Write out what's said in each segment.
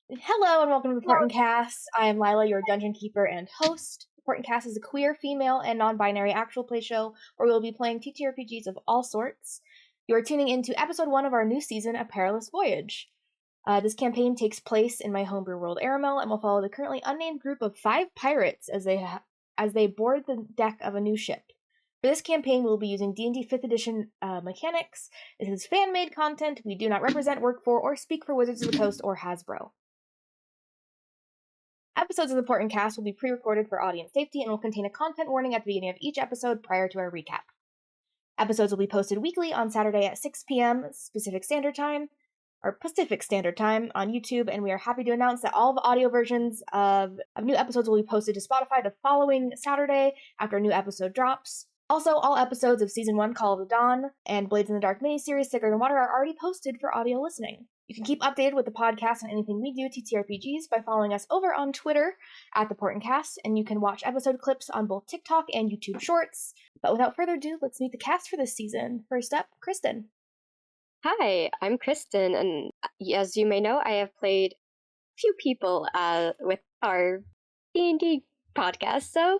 Hello and welcome to the Portent Kast. I am Lila, your dungeon keeper and host. The Portent Kast is a queer, female, and non-binary actual play show where we will be playing TTRPGs of all sorts. You are tuning into episode 1 of our new season, A Parlous Voyage. This campaign takes place in my homebrew world, Aramel, and will follow the currently unnamed group of 5 pirates as they board the deck of a new ship. For this campaign, we'll be using D&D 5th edition mechanics. This is fan-made content. We do not represent, work for, or speak for Wizards of the Coast or Hasbro. Episodes of the Portent Kast will be pre-recorded for audience safety and will contain a content warning at the beginning of each episode prior to our recap. Episodes will be posted weekly on Saturday at 6 p.m. Pacific Standard Time on YouTube, and we are happy to announce that all the audio versions of new episodes will be posted to Spotify the following Saturday after a new episode drops. Also, all episodes of Season 1 Call of the Dawn and Blades in the Dark miniseries Thicker Than Water are already posted for audio listening. You can keep updated with the podcast and anything we do TTRPGs by following us over on Twitter at the Portent Kast, and you can watch episode clips on both TikTok and YouTube Shorts. But without further ado, let's meet the cast for this season. First up, Kristen. Hi, I'm Kristen, and as you may know, I have played a few people with our D&D podcast, so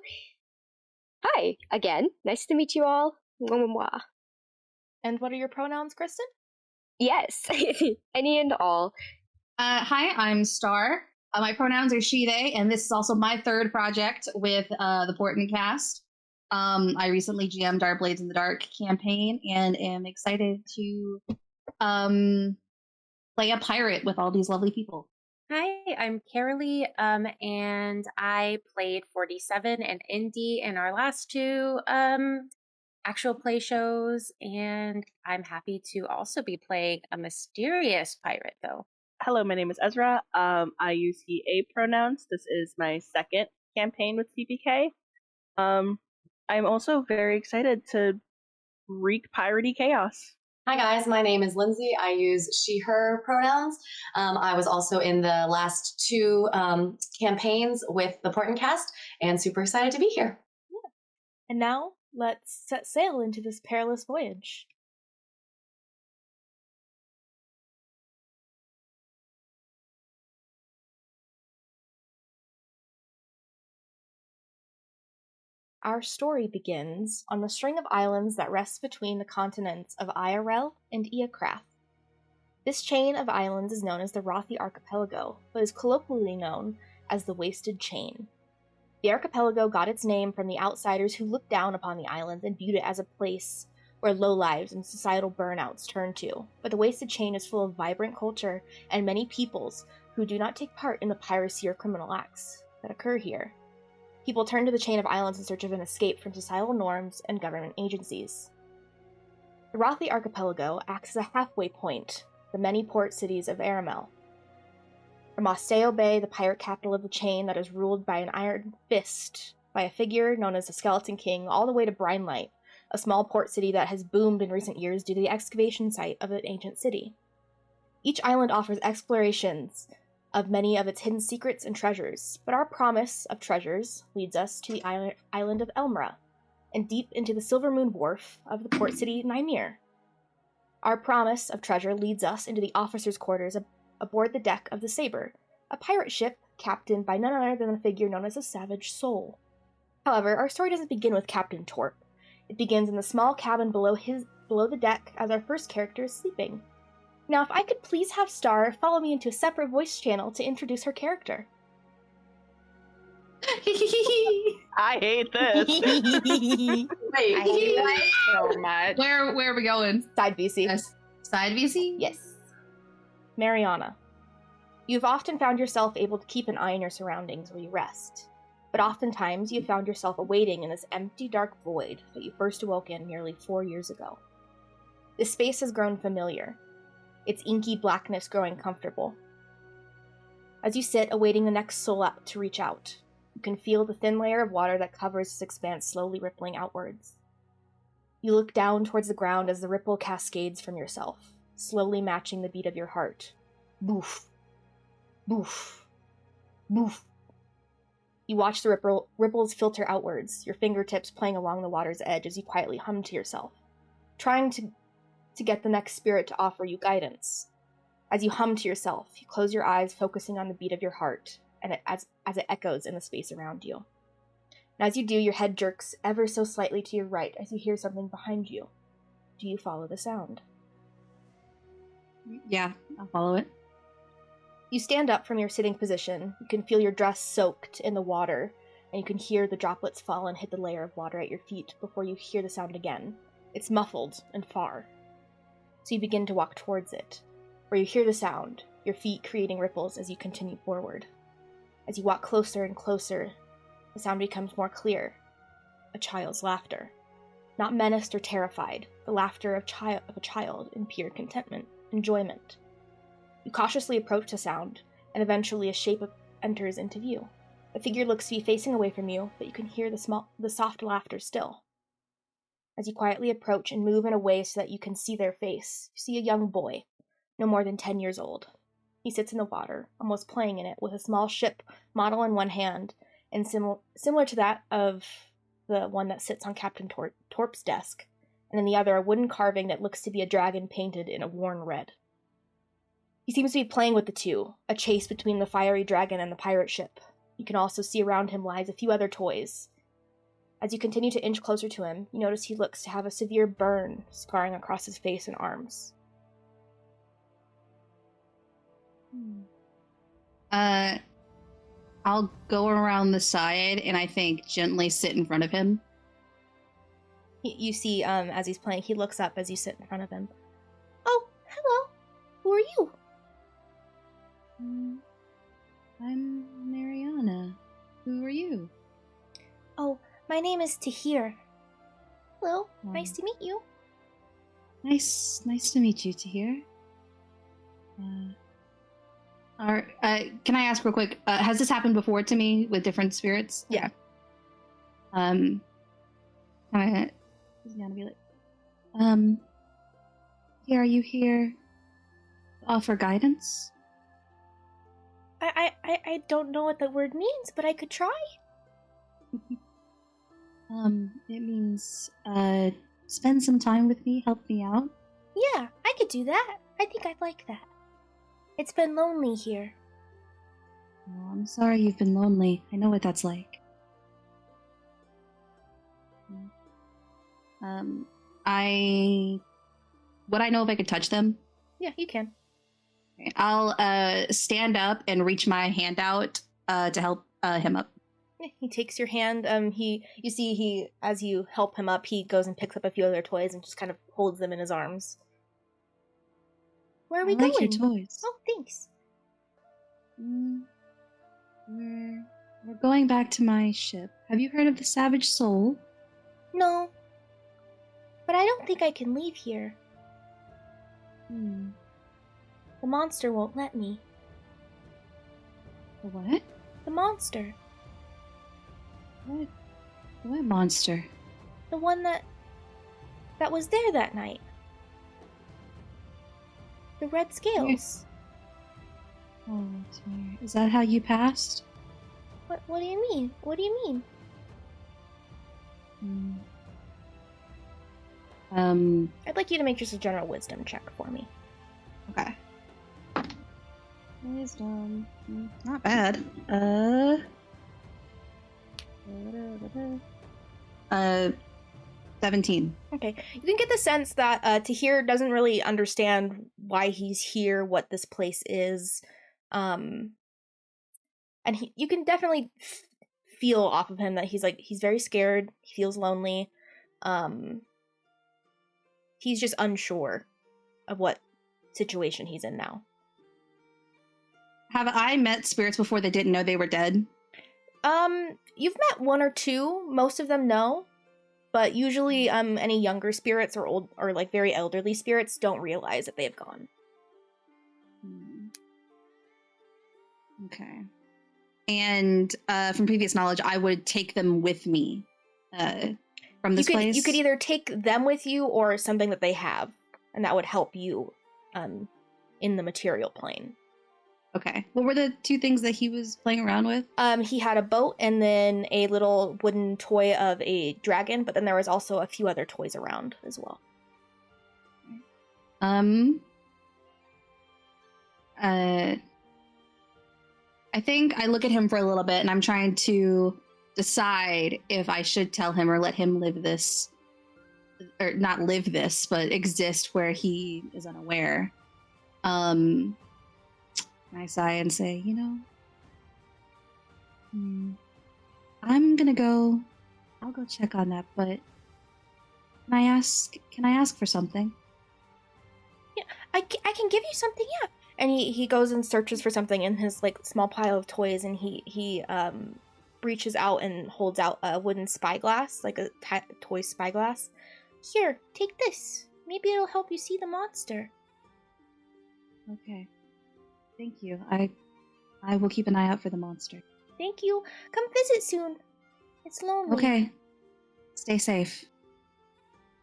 hi, again. Nice to meet you all. Mwah, mwah, mwah. And what are your pronouns, Kristen? Yes, any and all. Hi, I'm Star. My pronouns are she, they, and this is also my third project with the Portent Kast. I recently GM'd our Blades in the Dark campaign and am excited to play a pirate with all these lovely people. Hi, I'm Carolee, and I played 47 and Indy in our last two actual play shows, and I'm happy to also be playing a mysterious pirate, though. Hello, my name is Ezra. I use he, a pronouns. This is my second campaign with CPK. I'm also very excited to wreak piratey chaos. Hi guys, my name is Lindsay. I use she, her pronouns. I was also in the last two campaigns with the Portent Kast and super excited to be here. Yeah. And now, let's set sail into this perilous voyage. Our story begins on the string of islands that rests between the continents of Iarel and Iacrath. This chain of islands is known as the Rothi Archipelago, but is colloquially known as the Wasted Chain. The archipelago got its name from the outsiders who looked down upon the islands and viewed it as a place where lowlives and societal burnouts turned to. But the Wasted Chain is full of vibrant culture and many peoples who do not take part in the piracy or criminal acts that occur here. People turn to the chain of islands in search of an escape from societal norms and government agencies. The Rothi Archipelago acts as a halfway point, the many port cities of Aramel. From Osteo Bay, the pirate capital of the chain that is ruled by an iron fist by a figure known as the Skeleton King, all the way to Brinelight, a small port city that has boomed in recent years due to the excavation site of an ancient city. Each island offers explorations of many of its hidden secrets and treasures, but our promise of treasures leads us to the island of Elmra, and deep into the Silver Moon Wharf of the port city Nymir. Our promise of treasure leads us into the officers' quarters aboard the deck of the Saber, a pirate ship captained by none other than a figure known as the Savage Soul. However, our story doesn't begin with Captain Torp. It begins in the small cabin below the deck as our first character is sleeping. Now, if I could please have Star follow me into a separate voice channel to introduce her character. I hate this. Wait, I hate that so much. Where are we going? Side VC. Side VC? Yes. Mariana. You've often found yourself able to keep an eye on your surroundings while you rest, but oftentimes you've found yourself awaiting in this empty, dark void that you first awoke in nearly 4 years ago. This space has grown familiar, its inky blackness growing comfortable. As you sit, awaiting the next soul up to reach out, you can feel the thin layer of water that covers this expanse slowly rippling outwards. You look down towards the ground as the ripple cascades from yourself, slowly matching the beat of your heart. Boof. Boof. Boof. You watch the ripples filter outwards, your fingertips playing along the water's edge as you quietly hum to yourself, trying to get the next spirit to offer you guidance. As you hum to yourself, you close your eyes, focusing on the beat of your heart, and as it echoes in the space around you. And as you do, your head jerks ever so slightly to your right as you hear something behind you. Do you follow the sound? Yeah, I'll follow it. You stand up from your sitting position. You can feel your dress soaked in the water, and you can hear the droplets fall and hit the layer of water at your feet before you hear the sound again. It's muffled and far. So you begin to walk towards it, where you hear the sound, your feet creating ripples as you continue forward. As you walk closer and closer, the sound becomes more clear. A child's laughter. Not menaced or terrified, the laughter of a child in pure contentment, enjoyment. You cautiously approach the sound, and eventually a shape enters into view. The figure looks to be facing away from you, but you can hear the soft laughter still. As you quietly approach and move in a way so that you can see their face, you see a young boy, no more than 10 years old. He sits in the water, almost playing in it, with a small ship model in one hand, and similar to that of the one that sits on Captain Torp's desk, and in the other a wooden carving that looks to be a dragon painted in a worn red. He seems to be playing with the two, a chase between the fiery dragon and the pirate ship. You can also see around him lies a few other toys. As you continue to inch closer to him, you notice he looks to have a severe burn scarring across his face and arms. I'll go around the side and I think gently sit in front of him. You see, as he's playing, he looks up as you sit in front of him. Oh, hello. Who are you? I'm Mariana. Who are you? Oh, my name is Tahir. Hello, nice to meet you. Nice to meet you, Tahir. Can I ask real quick? Has this happened before to me with different spirits? Yeah. He's gonna be like, are you here to offer guidance? I don't know what the word means, but I could try. It means, spend some time with me, help me out. Yeah, I could do that. I think I'd like that. It's been lonely here. Oh, I'm sorry you've been lonely. I know what that's like. Would I know if I could touch them? Yeah, you can. Okay, I'll stand up and reach my hand out to help him up. Yeah, he takes your hand. You see as you help him up, he goes and picks up a few other toys and just kind of holds them in his arms. Where are we going? I like your toys. Oh, thanks. We're going back to my ship. Have you heard of the Savage Soul? No. But I don't think I can leave here. The monster won't let me. The what? The monster. What monster? The one that was there that night. The red scales. Oh, dear. Is that how you passed? What do you mean? What do you mean? I'd like you to make just a general wisdom check for me. Okay. Wisdom. Not bad. 17. Okay. You can get the sense that Tahir doesn't really understand why he's here, what this place is. And you can definitely feel off of him that he's very scared. He feels lonely. He's just unsure of what situation he's in now. Have I met spirits before that didn't know they were dead? You've met one or two. Most of them know. But usually, any younger spirits or old or like very elderly spirits don't realize that they've gone. Okay. And from previous knowledge, I would take them with me from this place. You could either take them with you or something that they have, and that would help you in the material plane. Okay. What were the two things that he was playing around with? He had a boat and then a little wooden toy of a dragon, but then there was also a few other toys around as well. I think I look at him for a little bit and I'm trying to decide if I should tell him or let him live this, or not live this, but exist where he is unaware. I sigh and say, I'm gonna go. I'll go check on that, but can I ask for something? Yeah, I can give you something, yeah. And he goes and searches for something in his like small pile of toys, and he reaches out and holds out a wooden spyglass, like a toy spyglass. Here, take this. Maybe it'll help you see the monster. Okay. Thank you. I will keep an eye out for the monster. Thank you. Come visit soon. It's lonely. Okay. Stay safe.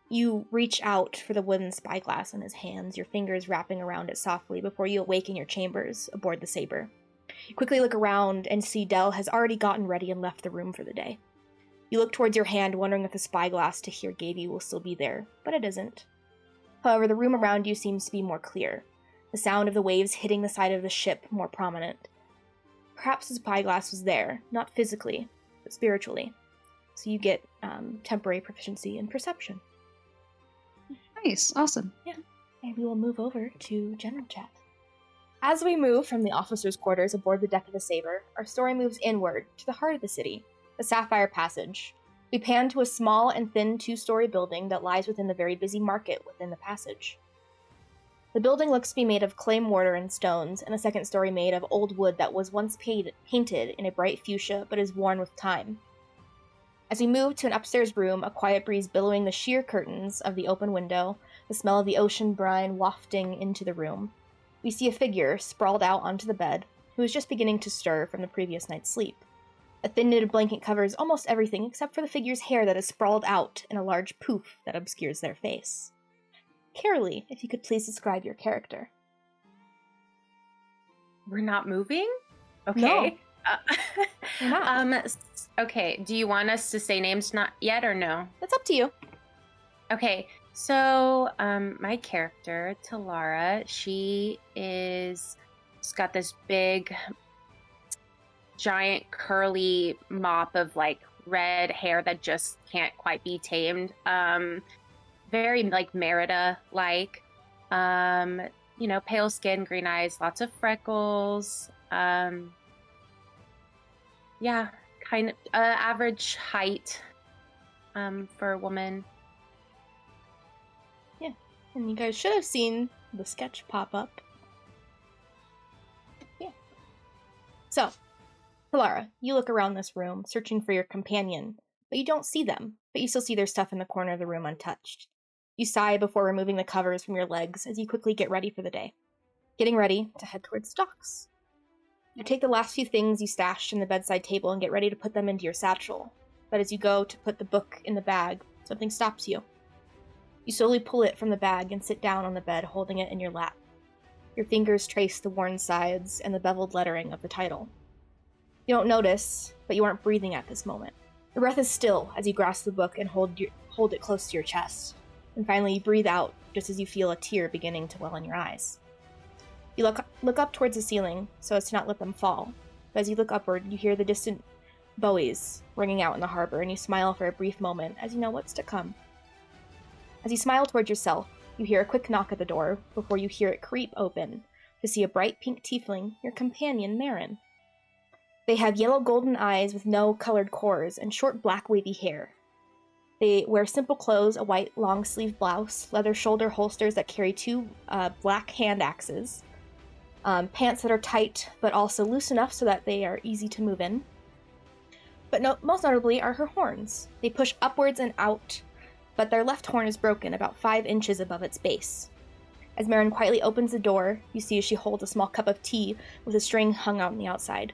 You reach out for the wooden spyglass in his hands, your fingers wrapping around it softly before you awaken your chambers aboard the Saber. You quickly look around and see Dell has already gotten ready and left the room for the day. You look towards your hand, wondering if the spyglass Tahir gave you will still be there, but it isn't. However, the room around you seems to be more clear, the sound of the waves hitting the side of the ship more prominent. Perhaps the spyglass was there, not physically, but spiritually. So you get temporary proficiency in perception. Nice. Awesome. Yeah. And we will move over to general chat. As we move from the officers' quarters aboard the deck of the Saber, our story moves inward to the heart of the city, the Sapphire Passage. We pan to a small and thin 2-story building that lies within the very busy market within the passage. The building looks to be made of clay mortar and stones, and the second story made of old wood that was once painted in a bright fuchsia but is worn with time. As we move to an upstairs room, a quiet breeze billowing the sheer curtains of the open window, the smell of the ocean brine wafting into the room, we see a figure sprawled out onto the bed, who is just beginning to stir from the previous night's sleep. A thin knitted blanket covers almost everything except for the figure's hair that is sprawled out in a large poof that obscures their face. Carolee, if you could please describe your character. We're not moving? Okay. No. We're not. Okay, do you want us to say names not yet or no? That's up to you. Okay, so my character, Talara, she's got this big, giant, curly mop of like red hair that just can't quite be tamed. Very like Merida-like. Pale skin, green eyes, lots of freckles. Yeah, kind of average height for a woman. Yeah, and you guys should have seen the sketch pop up. Yeah. So, Talara, you look around this room, searching for your companion, but you don't see them, but you still see their stuff in the corner of the room untouched. You sigh before removing the covers from your legs as you quickly get ready for the day, getting ready to head towards the docks. You take the last few things you stashed in the bedside table and get ready to put them into your satchel, but as you go to put the book in the bag, something stops you. You slowly pull it from the bag and sit down on the bed, holding it in your lap. Your fingers trace the worn sides and the beveled lettering of the title. You don't notice, but you aren't breathing at this moment. Your breath is still as you grasp the book and hold it close to your chest. And finally, you breathe out just as you feel a tear beginning to well in your eyes. You look up towards the ceiling so as to not let them fall. But as you look upward, you hear the distant buoys ringing out in the harbor, and you smile for a brief moment as you know what's to come. As you smile towards yourself, you hear a quick knock at the door before you hear it creep open to see a bright pink tiefling, your companion, Marin. They have yellow golden eyes with no colored cores and short black wavy hair. They wear simple clothes, a white long-sleeve blouse, leather shoulder holsters that carry 2 black hand axes, pants that are tight but also loose enough so that they are easy to move in. But most notably are her horns. They push upwards and out, but their left horn is broken about 5 inches above its base. As Marin quietly opens the door, you see as she holds a small cup of tea with a string hung out on the outside.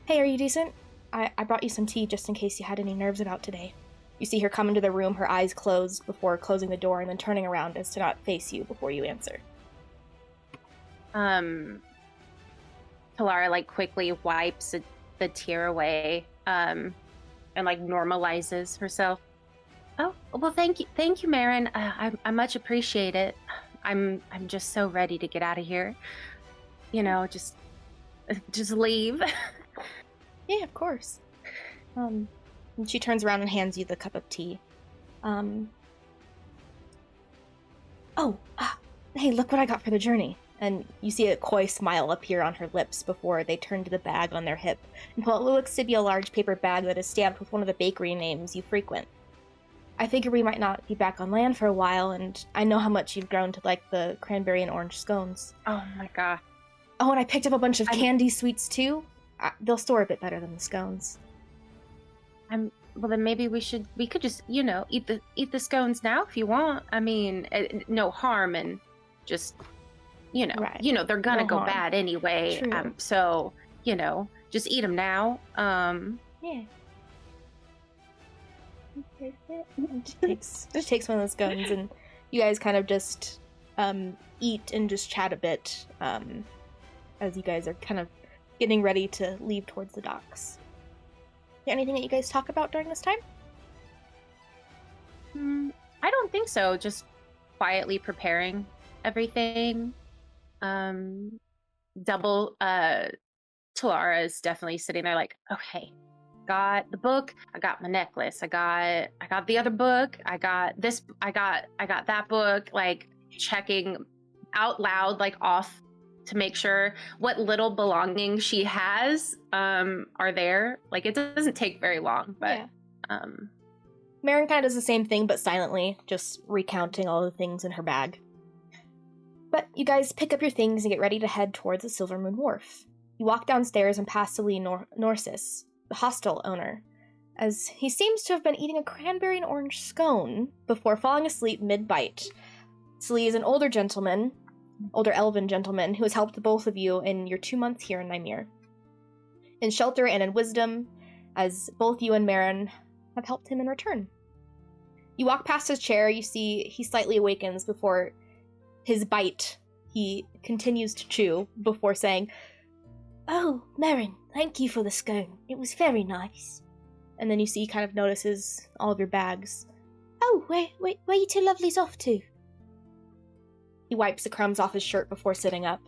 Hey, are you decent? I brought you some tea just in case you had any nerves about today. You see her come into the room, her eyes closed before closing the door and then turning around as to not face you before you answer. Talara like quickly wipes the tear away and like normalizes herself. Oh, well, thank you, Marin. I much appreciate it. I'm just so ready to get out of here. just leave? Yeah, of course. And she turns around and hands you the cup of tea. Hey, look what I got for the journey. And you see a coy smile appear on her lips before they turn to the bag on their hip and pull out what looks to be a large paper bag that is stamped with one of the bakery names you frequent. I figure we might not be back on land for a while, and I know how much you've grown to like the cranberry and orange scones. Oh my god. Oh, and I picked up a bunch of candy sweets too. They'll store a bit better than the scones. Well, then maybe we could just, eat the scones now if you want. I mean, no harm, and just, Right. They're gonna No go harm. bad anyway. True. So, just eat them now. Yeah. She takes one of those scones, and you guys kind of just eat and just chat a bit as you guys are kind of getting ready to leave towards the docks. Is there anything that you guys talk about during this time? I don't think so. Just quietly preparing everything. Talara is definitely sitting there like, okay, got the book, I got my necklace, I got the other book, I got this, I got that book, like checking out loud, like off to make sure what little belongings she has are there. Like it doesn't take very long, but Marin kind of does the same thing, but silently, just recounting all the things in her bag. But you guys pick up your things and get ready to head towards the Silver Moon Wharf. You walk downstairs and pass Celie Norsis, the hostel owner, as he seems to have been eating a cranberry and orange scone before falling asleep mid-bite. Celie is an older elven gentleman, who has helped both of you in your 2 months here in Nymir. In shelter and in wisdom, as both you and Marin have helped him in return. You walk past his chair, you see he slightly awakens before his bite. He continues to chew before saying, "Oh, Marin, thank you for the scone. It was very nice." And then you see he kind of notices all of your bags. "Oh, where you two lovelies off to?" He wipes the crumbs off his shirt before sitting up.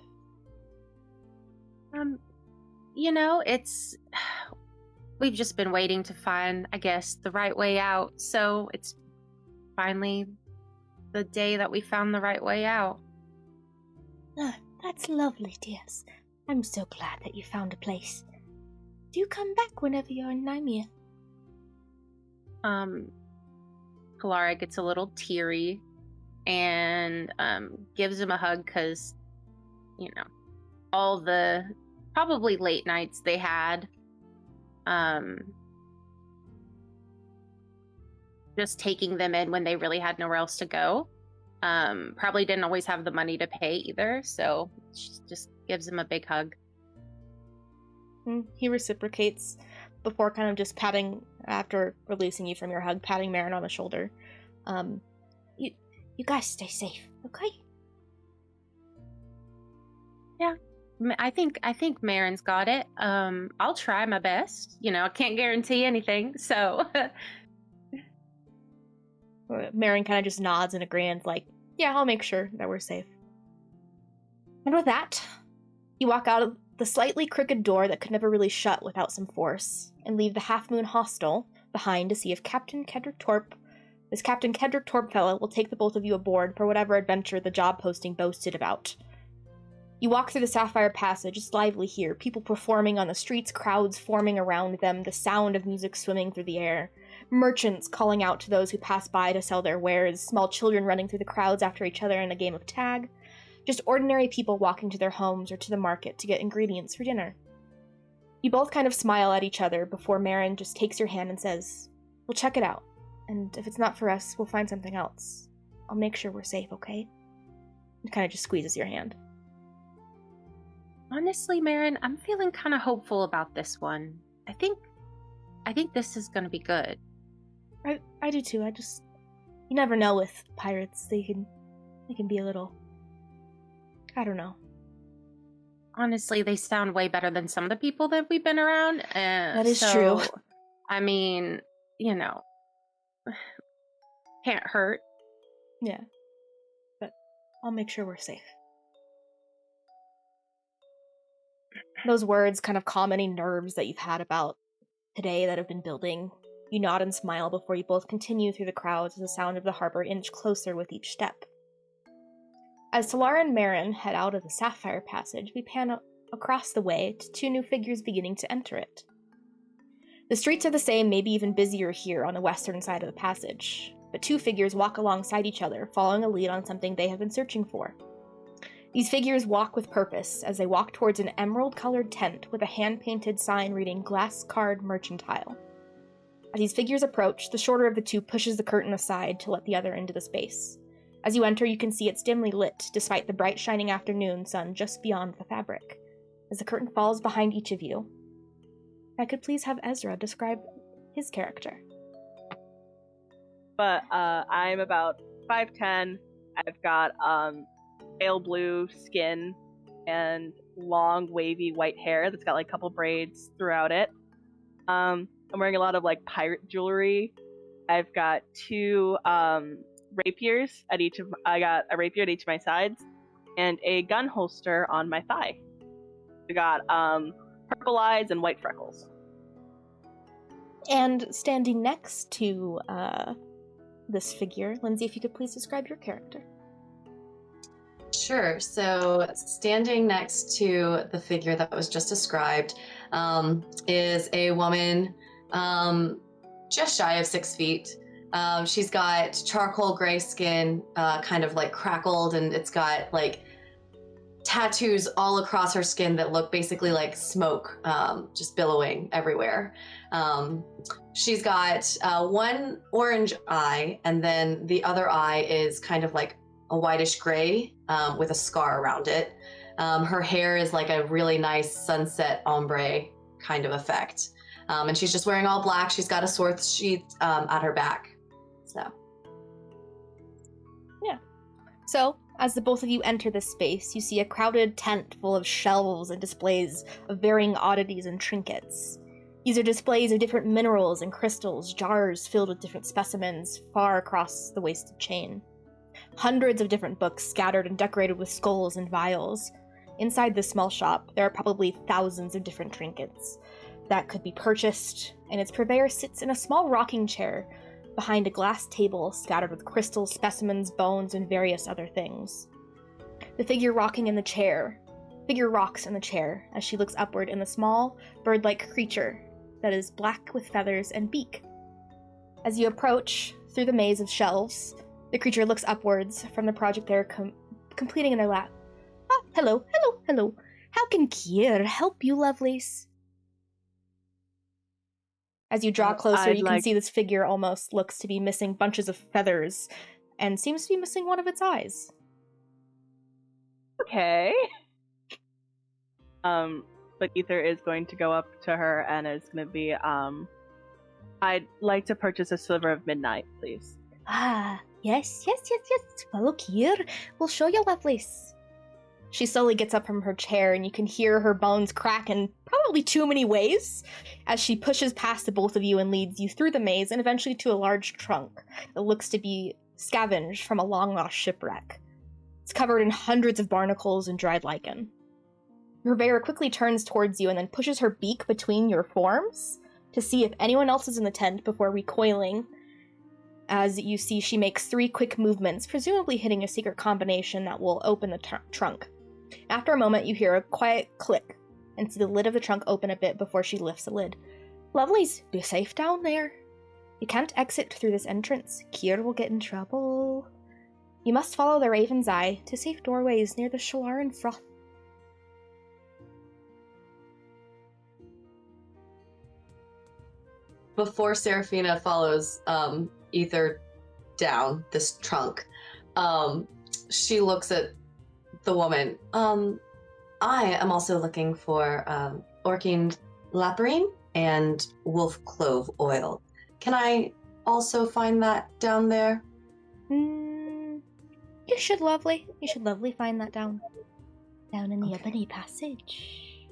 It's we've just been waiting to find, I guess, the right way out. So it's finally the day that we found the right way out. Oh, that's lovely, dears. I'm so glad that you found a place. Do come back whenever you're in Nymir. Kalara gets a little teary and gives him a hug because, all the probably late nights they had, just taking them in when they really had nowhere else to go. Probably didn't always have the money to pay either, so she just gives him a big hug. He reciprocates before kind of just patting, after releasing you from your hug, patting Marin on the shoulder. You guys stay safe, okay? Yeah, I think Marin's got it. I'll try my best. I can't guarantee anything, so. Marin kind of just nods and agrees, like, yeah, I'll make sure that we're safe. And with that, you walk out of the slightly crooked door that could never really shut without some force, and leave the Half Moon Hostel behind to see if this Captain Kedrick Torp fellow will take the both of you aboard for whatever adventure the job posting boasted about. You walk through the Sapphire Passage. It's lively here, people performing on the streets, crowds forming around them, the sound of music swimming through the air, merchants calling out to those who pass by to sell their wares, small children running through the crowds after each other in a game of tag, just ordinary people walking to their homes or to the market to get ingredients for dinner. You both kind of smile at each other before Marin just takes your hand and says, "We'll check it out, and if it's not for us, we'll find something else. I'll make sure we're safe, okay?" And kind of just squeezes your hand. Honestly, Marin, I'm feeling kind of hopeful about this one. I think this is going to be good. I do too. You never know with pirates. They can be a little, I don't know. Honestly, they sound way better than some of the people that we've been around. That is true. I mean, can't hurt. Yeah. But I'll make sure we're safe. Those words kind of calm any nerves that you've had about today that have been building. You nod and smile before you both continue through the crowds as the sound of the harbor inch closer with each step. As Solara and Marin head out of the Sapphire Passage, we pan across the way to two new figures beginning to enter it. The streets are the same, maybe even busier here on the western side of the passage, but two figures walk alongside each other, following a lead on something they have been searching for. These figures walk with purpose as they walk towards an emerald-colored tent with a hand-painted sign reading Glass Card Merchantile. As these figures approach, the shorter of the two pushes the curtain aside to let the other into the space. As you enter, you can see it's dimly lit, despite the bright shining afternoon sun just beyond the fabric. As the curtain falls behind each of you, if I could please have Ezra describe his character. But I'm about 5'10". I've got pale blue skin and long wavy white hair that's got like a couple braids throughout it. I'm wearing a lot of like pirate jewelry. I've got two rapiers at each of I got a rapier at each of my sides and a gun holster on my thigh. I got purple eyes and white freckles. And standing next to this figure, Lindsay, if you could please describe your character. Sure. So standing next to the figure that was just described is a woman just shy of 6 feet. She's got charcoal gray skin, kind of like crackled, and it's got like tattoos all across her skin that look basically like smoke, just billowing everywhere. She's got one orange eye, and then the other eye is kind of like a whitish gray with a scar around it. Her hair is like a really nice sunset ombre kind of effect. And she's just wearing all black. She's got a sword sheath at her back. So. Yeah. So, as the both of you enter this space, you see a crowded tent full of shelves and displays of varying oddities and trinkets. These are displays of different minerals and crystals, jars filled with different specimens far across the wasted chain. Hundreds of different books scattered and decorated with skulls and vials. Inside this small shop, there are probably thousands of different trinkets that could be purchased, and its purveyor sits in a small rocking chair behind a glass table scattered with crystals, specimens, bones, and various other things. The figure rocks in the chair as she looks upward in the small, bird-like creature that is black with feathers and beak. As you approach through the maze of shelves, the creature looks upwards from the project they're completing in their lap. Ah, hello. How can Kier help you, lovelies? As you draw closer, you can see this figure almost looks to be missing bunches of feathers and seems to be missing one of its eyes. Okay. But Ether is going to go up to her and is going to be, I'd like to purchase a sliver of midnight, please. Ah, yes. Follow Kier. We'll show you, lovelies. She slowly gets up from her chair, and you can hear her bones crack in probably too many ways as she pushes past the both of you and leads you through the maze and eventually to a large trunk that looks to be scavenged from a long-lost shipwreck. It's covered in hundreds of barnacles and dried lichen. Your bear quickly turns towards you and then pushes her beak between your forms to see if anyone else is in the tent before recoiling. As you see, she makes 3 quick movements, presumably hitting a secret combination that will open the trunk. After a moment, you hear a quiet click and see the lid of the trunk open a bit before she lifts the lid. Lovelies, be safe down there. You can't exit through this entrance. Kier will get in trouble. You must follow the Raven's Eye to safe doorways near the Shalaran Froth. Before Seraphina follows Ether down this trunk, she looks at the woman. I am also looking for Orchid Laparine and Wolf Clove oil. Can I also find that down there? You should lovely find that down in the ebony passage.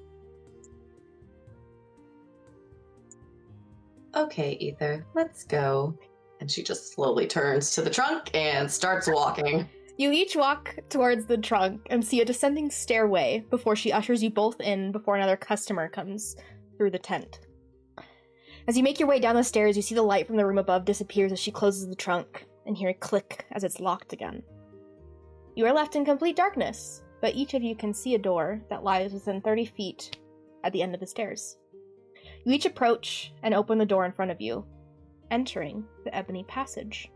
Okay, Ether, let's go. And she just slowly turns to the trunk and starts walking. You each walk towards the trunk and see a descending stairway before she ushers you both in before another customer comes through the tent. As you make your way down the stairs, you see the light from the room above disappears as she closes the trunk and hear a click as it's locked again. You are left in complete darkness, but each of you can see a door that lies within 30 feet at the end of the stairs. You each approach and open the door in front of you, entering the Ebony Passage.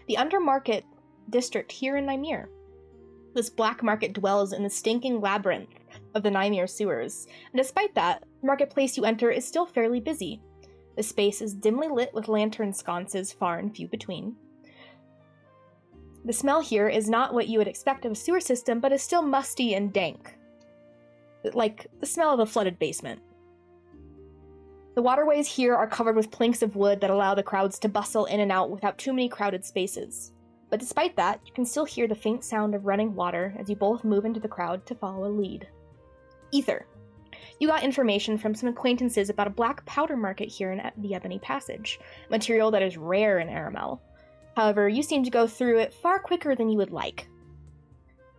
The Undermarket district here in Nymir. This black market dwells in the stinking labyrinth of the Nymir sewers, and despite that, the marketplace you enter is still fairly busy. The space is dimly lit with lantern sconces far and few between. The smell here is not what you would expect of a sewer system, but is still musty and dank. Like the smell of a flooded basement. The waterways here are covered with planks of wood that allow the crowds to bustle in and out without too many crowded spaces. But despite that, you can still hear the faint sound of running water as you both move into the crowd to follow a lead. Ether. You got information from some acquaintances about a black powder market here in the Ebony Passage, material that is rare in Aramel. However, you seem to go through it far quicker than you would like.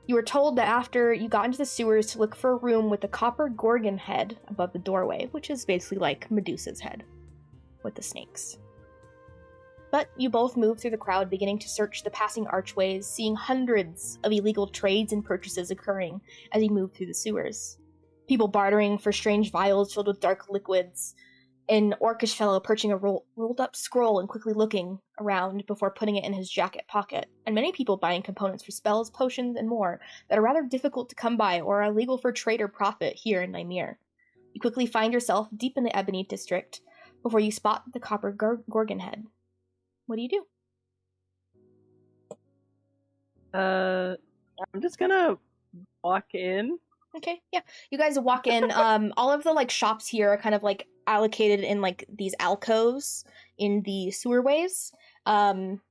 You were told that after you got into the sewers to look for a room with a copper gorgon head above the doorway, which is basically like Medusa's head, with the snakes. But you both move through the crowd, beginning to search the passing archways, seeing hundreds of illegal trades and purchases occurring as you move through the sewers. People bartering for strange vials filled with dark liquids, an orcish fellow perching a rolled-up scroll and quickly looking around before putting it in his jacket pocket, and many people buying components for spells, potions, and more that are rather difficult to come by or are illegal for trade or profit here in Nymir. You quickly find yourself deep in the Ebony District before you spot the copper gorgon head. What do you do? I'm just gonna walk in. Okay, yeah. You guys walk in. All of the like shops here are kind of like allocated in like these alcoves in the sewerways. And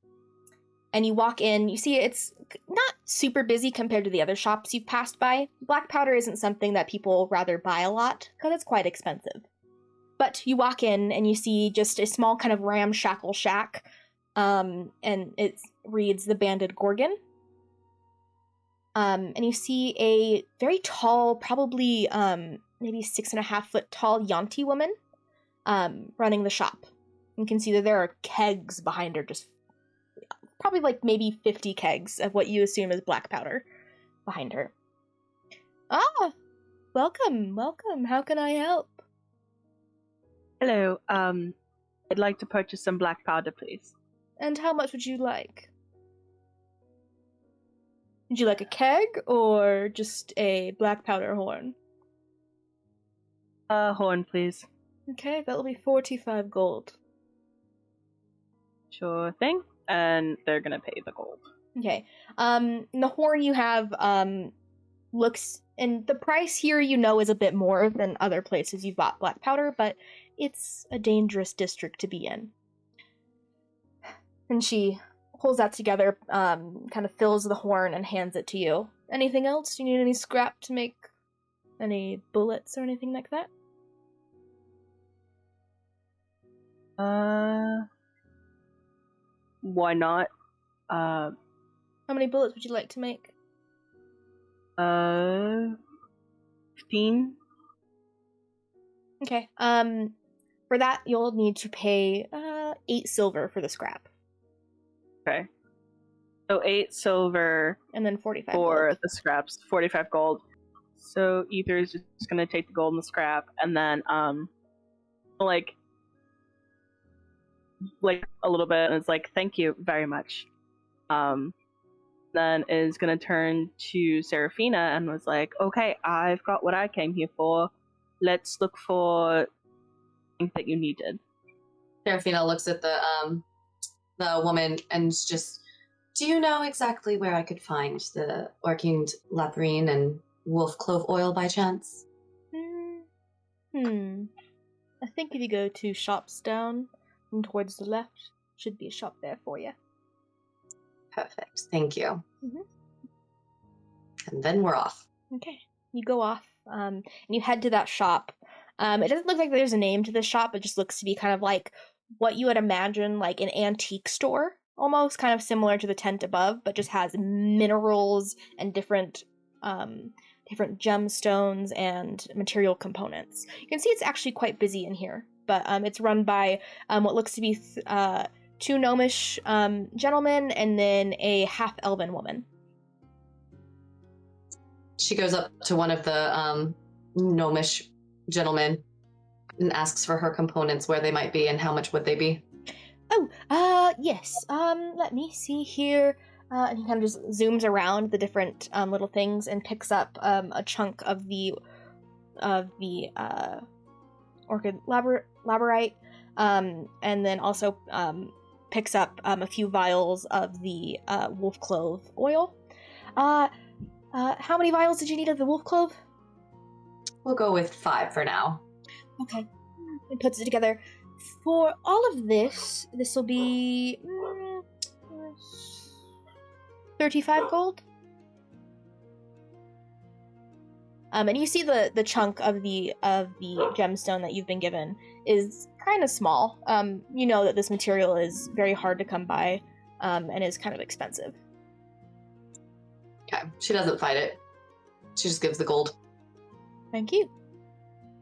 you walk in, you see it's not super busy compared to the other shops you've passed by. Black powder isn't something that people rather buy a lot because it's quite expensive. But you walk in and you see just a small kind of ramshackle shack. And it reads the Banded Gorgon. And you see a very tall, probably maybe 6.5 foot tall Yanti woman running the shop. You can see that there are kegs behind her, just probably like maybe 50 kegs of what you assume is black powder behind her. Ah, welcome. How can I help? Hello, I'd like to purchase some black powder, please. And how much would you like? Would you like a keg or just a black powder horn? Horn, please. Okay, that'll be 45 gold. Sure thing. And they're gonna pay the gold. Okay. The horn you have, looks, and the price here you know is a bit more than other places you've bought black powder, but it's a dangerous district to be in. And she pulls that together, kind of fills the horn and hands it to you. Anything else? Do you need any scrap to make any bullets or anything like that? Why not? How many bullets would you like to make? 15. Okay. For that, you'll need to pay 8 silver for the scrap. Okay. So 8 silver And then 45 for gold. the scraps, 45 gold. So Ether is just gonna take the gold and the scrap, and then like a little bit, and it's like, thank you very much. Then is gonna turn to Seraphina and was like, okay, I've got what I came here for. Let's look for things that you needed. Serafina looks at the woman and just, do you know exactly where I could find the Orkinged Labrine and Wolf Clove oil by chance? I think if you go 2 shops down and towards the left, should be a shop there for you. Perfect. Thank you. Mm-hmm. And then we're off. Okay. You go off, and you head to that shop. It doesn't look like there's a name to the shop. It just looks to be kind of like what you would imagine like an antique store almost kind of similar to the tent above, but just has minerals and different gemstones and material components. You can see it's actually quite busy in here, but it's run by what looks to be two gnomish gentlemen and then a half-elven woman. She goes up to one of the gnomish gentlemen and asks for her components, where they might be and how much would they be. Oh, yes. Let me see here. And he kind of just zooms around the different little things and picks up a chunk of the orchid laborite, and then also picks up a few vials of the wolf clove oil. How many vials did you need of the wolf clove? We'll go with 5 for now. Okay. He puts it together. For all of this will be 35 gold. And you see the chunk of the gemstone that you've been given is kind of small. You know that this material is very hard to come by, and is kind of expensive. Okay, she doesn't fight it. She just gives the gold. Thank you.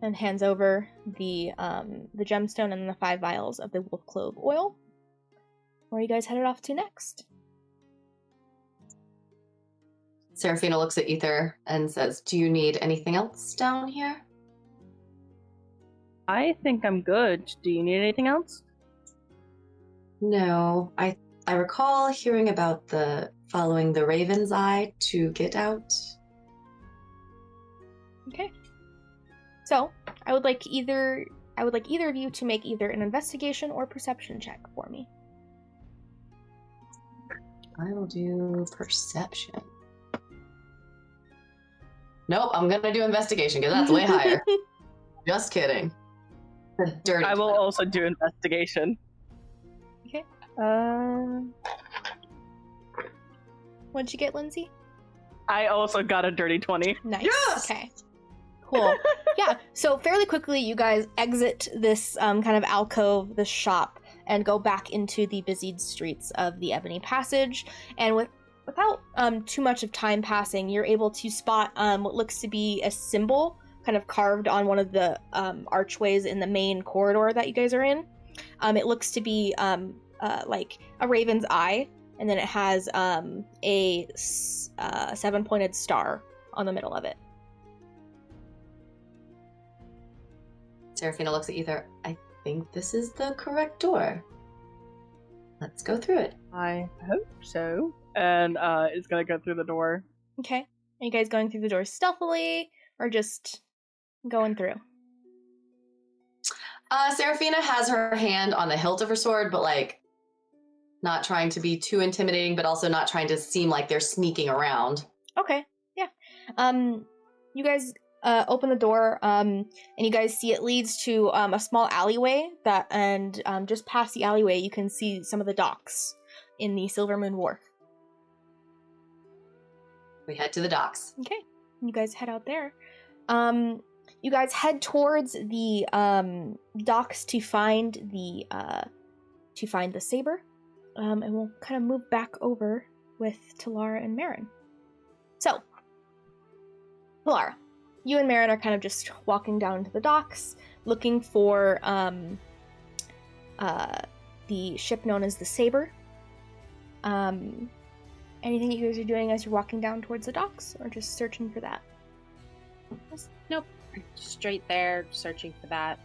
And hands over the gemstone and the 5 vials of the wolf clove oil. Where are you guys headed off to next? Seraphina looks at Ether and says, "Do you need anything else down here?" I think I'm good. Do you need anything else? No. I recall hearing about following the Raven's Eye to get out. Okay. So, I would like either of you to make either an investigation or perception check for me. I will do perception. Nope, I'm gonna do investigation because that's way higher. Just kidding. The dirty. I will also do investigation. Okay. What'd you get, Lindsay? I also got a dirty 20. Nice. Yes! Okay. Cool. Yeah, so fairly quickly you guys exit this kind of alcove, this shop, and go back into the busied streets of the Ebony Passage. And without too much of time passing, you're able to spot what looks to be a symbol kind of carved on one of the archways in the main corridor that you guys are in. It looks to be like a raven's eye, and then it has a 7-pointed star on the middle of it. Seraphina looks at Ether. I think this is the correct door. Let's go through it. I hope so. And is gonna go through the door. Okay. Are you guys going through the door stealthily, or just going through? Seraphina has her hand on the hilt of her sword, but like not trying to be too intimidating, but also not trying to seem like they're sneaking around. Okay. Yeah. You guys open the door, and you guys see it leads to a small alleyway and just past the alleyway you can see some of the docks in the Silver Moon Wharf. We head to the docks. Okay. You guys head out there. You guys head towards the docks to find the saber, and we'll kind of move back over with Talara and Marin. So, Talara, you and Marin are kind of just walking down to the docks, looking for the ship known as the Saber. Anything you guys are doing as you're walking down towards the docks, or just searching for that? Nope. Straight there, searching for that.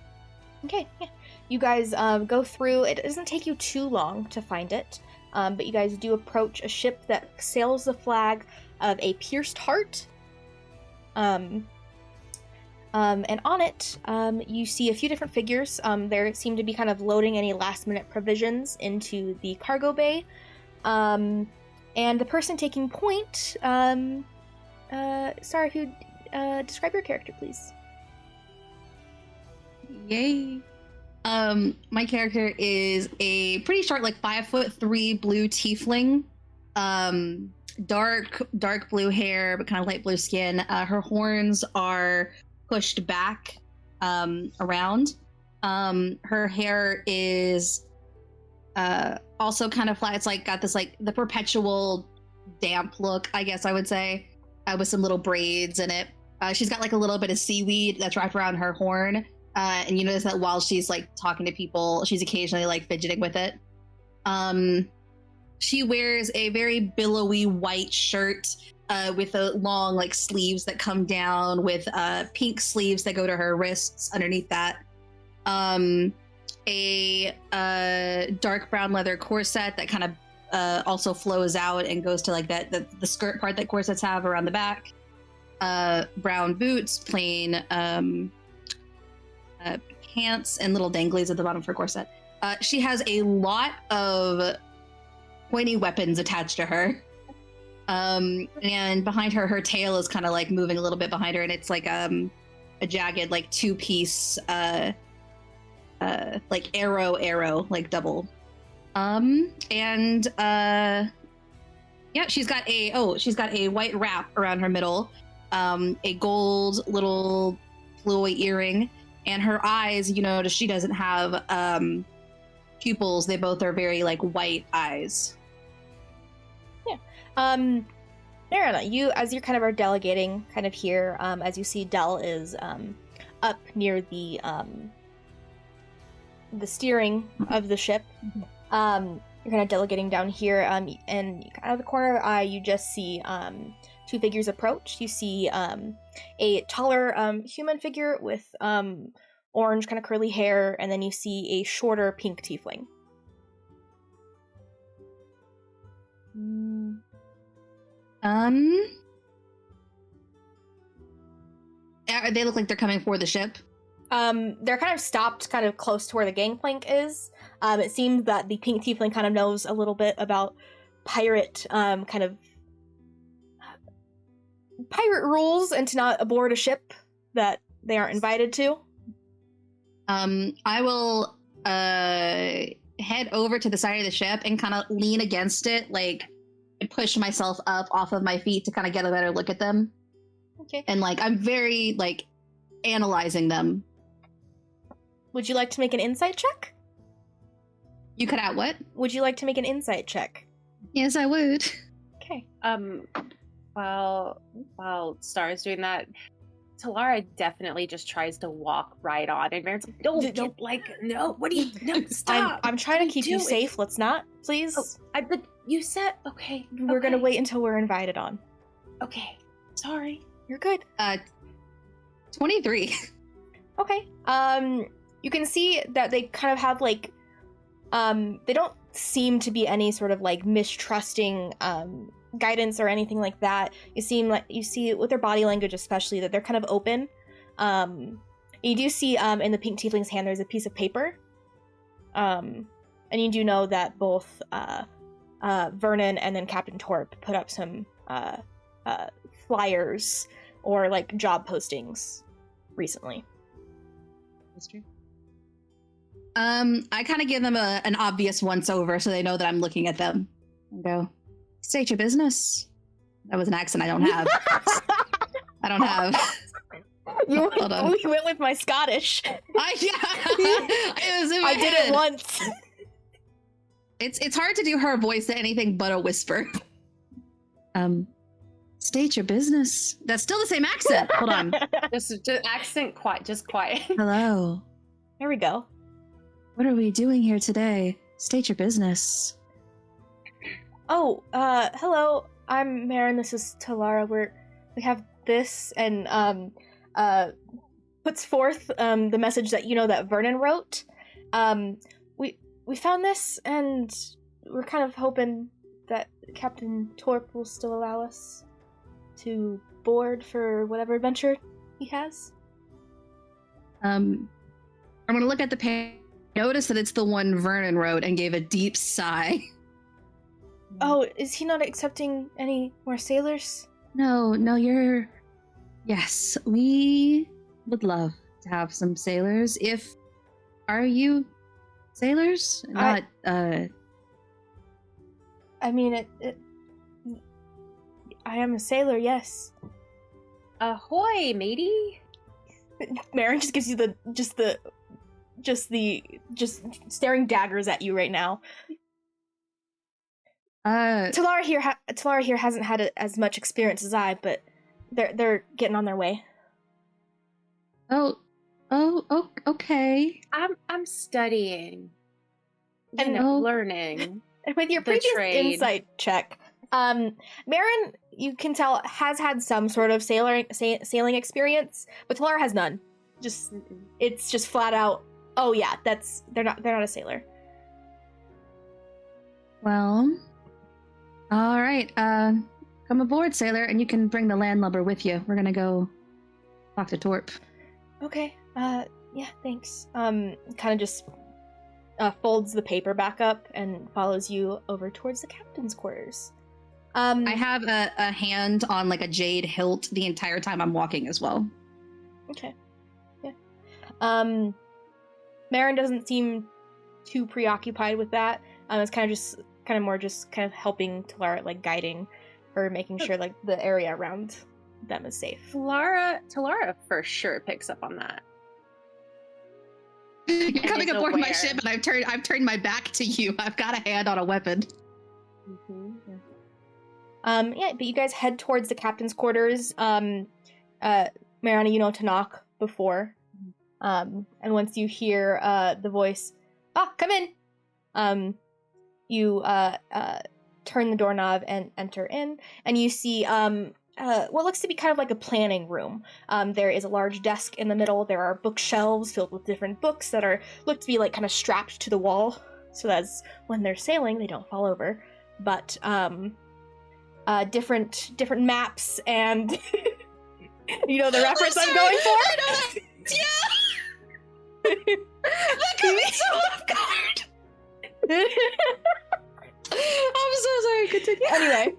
Okay, yeah. You guys go through. It doesn't take you too long to find it, but you guys do approach a ship that sails the flag of a pierced heart. And on it, you see a few different figures. There seem to be kind of loading any last-minute provisions into the cargo bay. And the person taking point, sorry, if you'd describe your character, please. Yay. My character is a pretty short, like 5'3" blue tiefling. Dark blue hair, but kind of light blue skin. Her horns are pushed back around. Her hair is Also kind of flat. It's like got this like the perpetual damp look, I guess I would say, with some little braids in it. She's got like a little bit of seaweed that's wrapped around her horn. And you notice that while she's like talking to people, she's occasionally like fidgeting with it. She wears a very billowy white shirt with a long like sleeves that come down with pink sleeves that go to her wrists underneath that. A dark brown leather corset that kind of also flows out and goes to like the skirt part that corsets have around the back. Brown boots, plain pants, and little danglies at the bottom of her corset. She has a lot of pointy weapons attached to her. And behind her, her tail is kind of like moving a little bit behind her, and it's like a jagged like two-piece like arrow like double. Yeah, she's got a white wrap around her middle, a gold little ploy earring, and her eyes, you notice she doesn't have pupils. They both are very like white eyes. Narana, you, as you kind of are delegating kind of here, as you see Del is up near the steering of the ship. You're kind of delegating down here, and out of the corner of your eye, you just see two figures approach. You see a taller human figure with orange kind of curly hair, and then you see a shorter pink tiefling. They look like they're coming for the ship. They're kind of stopped kind of close to where the gangplank is. It seems that the pink tiefling kind of knows a little bit about pirate pirate rules and to not aboard a ship that they aren't invited to. I will head over to the side of the ship and kind of lean against it, like push myself up off of my feet to kind of get a better look at them. Okay. And like I'm very like analyzing them. Would you like to make an insight check? You cut out what? Would you like to make an insight check? Yes, I would. Okay. While Star's doing that, Talara definitely just tries to walk right on, and Marin's like, no, what do you, no, stop. I'm trying to keep you safe. Let's not, please. Oh, but you said, okay. We're gonna wait until we're invited on. Okay, sorry. You're good. 23. Okay. You can see that they kind of have like, they don't seem to be any sort of like mistrusting guidance or anything like that. You see with their body language especially that they're kind of open. You do see in the pink tiefling's hand there's a piece of paper. And you do know that both Vernon and then Captain Torp put up some flyers or like job postings recently. That's true. I kind of give them an obvious once over so they know that I'm looking at them and go, state your business. That was an accent I don't have. I don't have. We went with my Scottish. I did it once. It's hard to do her voice to anything but a whisper. State your business. That's still the same accent. Hold on. Just accent just quiet. Hello. There we go. What are we doing here today? State your business. Oh, hello. I'm Marin. This is Talara. We have this, and puts forth the message that that Vernon wrote. We found this, and we're kind of hoping that Captain Torp will still allow us to board for whatever adventure he has. I'm gonna look at the page. Notice that it's the one Vernon wrote and gave a deep sigh. Oh, is he not accepting any more sailors? No, you're... Yes, we would love to have some sailors. Are you sailors? Not, I mean, I am a sailor, yes. Ahoy, matey! Marin just gives you the just staring daggers at you right now. Talara here hasn't had as much experience as I, but they're getting on their way. Okay. I'm studying. And learning. With your previous insight check, Marin, you can tell, has had some sort of sailing experience, but Talara has none. It's just flat out, oh yeah, they're not a sailor. Well, all right. Come aboard, sailor, and you can bring the landlubber with you. We're gonna go talk to Torp. Okay. Yeah, thanks. Kind of just folds the paper back up and follows you over towards the captain's quarters. I have a hand on like a jade hilt the entire time I'm walking as well. Okay. Yeah. Marin doesn't seem too preoccupied with that. It's kind of more helping Talara, like guiding her, making sure like the area around them is safe. Talara for sure picks up on that. You're coming aboard my ship, and I've turned my back to you. I've got a hand on a weapon. Mm-hmm. Yeah. But you guys head towards the captain's quarters. Mariana, you know to knock before. And once you hear the voice, come in. You turn the doorknob and enter in, and you see what looks to be kind of like a planning room. There is a large desk in the middle. There are bookshelves filled with different books that look to be like kind of strapped to the wall, so that when they're sailing they don't fall over. But different maps and you know the reference I'm going for. I know that. Yeah. That got me so off guard. I'm so sorry. Continue. Anyway,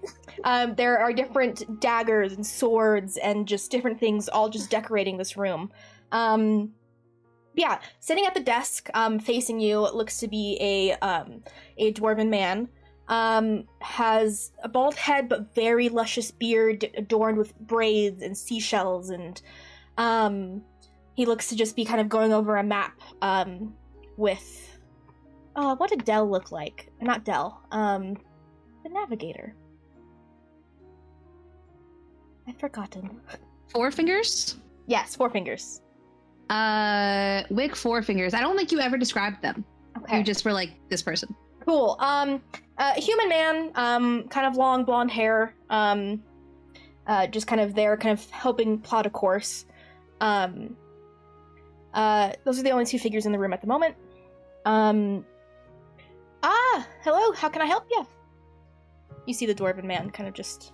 there are different daggers and swords and just different things all just decorating this room. Yeah, sitting at the desk, facing you, looks to be a dwarven man. Has a bald head but very luscious beard adorned with braids and seashells, and he looks to just be kind of going over a map with what did Dell look like? Not Dell, the navigator. I've forgotten. Four fingers? Yes, 4 fingers. Wick Four Fingers. I don't think you ever described them. Okay. You just were like, this person. Cool. Human man, kind of long blonde hair, just kind of there, kind of helping plot a course. Those are the only 2 figures in the room at the moment. Hello, how can I help you? You see the dwarven man kind of just,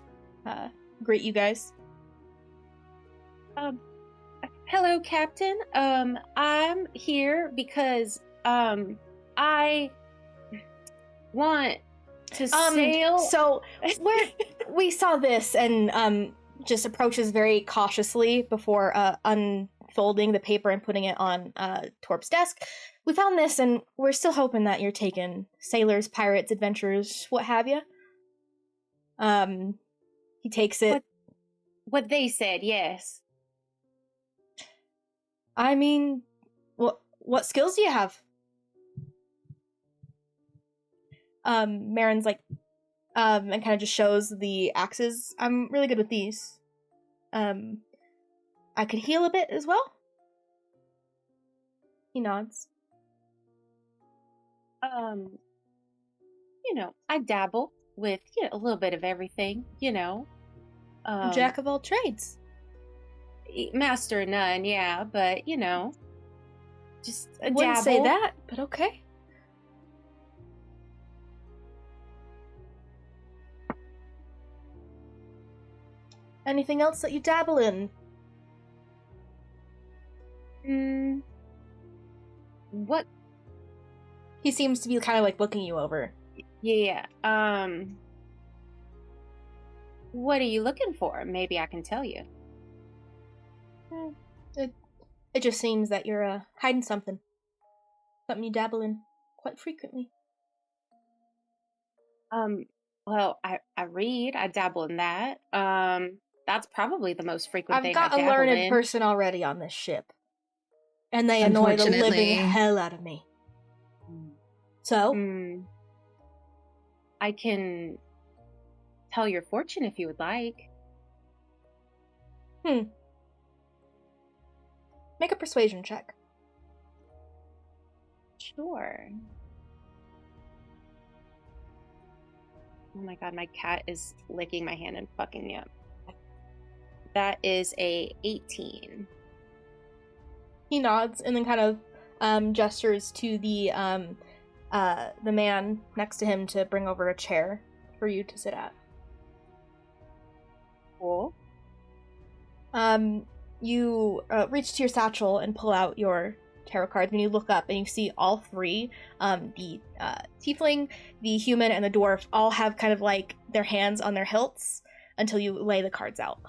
greet you guys. Hello, Captain. I'm here because, I want to sail. So we saw this and just approaches very cautiously before unfolding the paper and putting it on Torp's desk. We found this and we're still hoping that you're taking sailors, pirates, adventurers, what have you. He takes it. What they said, yes. I mean, what skills do you have? Marin's like, and kind of just shows the axes. I'm really good with these. I could heal a bit as well. He nods. I dabble with, a little bit of everything, Jack of all trades. Master of none, yeah, but, just a Wouldn't dabble. say that, but okay. Anything else that you dabble in? What? He seems to be kind of like looking you over. Yeah, what are you looking for? Maybe I can tell you. It just seems that you're hiding something. Something you dabble in quite frequently. Well, I read, I dabble in that. That's probably the most frequent thing I I've got a dabble learned in. person already on this ship. and they annoy the living Unfortunately. hell out of me. So, I can tell your fortune if you would like. make a persuasion check. Sure. Oh my god, my cat is licking my hand and fucking me up. That is a 18. He nods and then kind of gestures to the man next to him to bring over a chair for you to sit at. Cool. You reach to your satchel and pull out your tarot cards, and you look up and you see all three, the tiefling, the human, and the dwarf, all have kind of like their hands on their hilts until you lay the cards out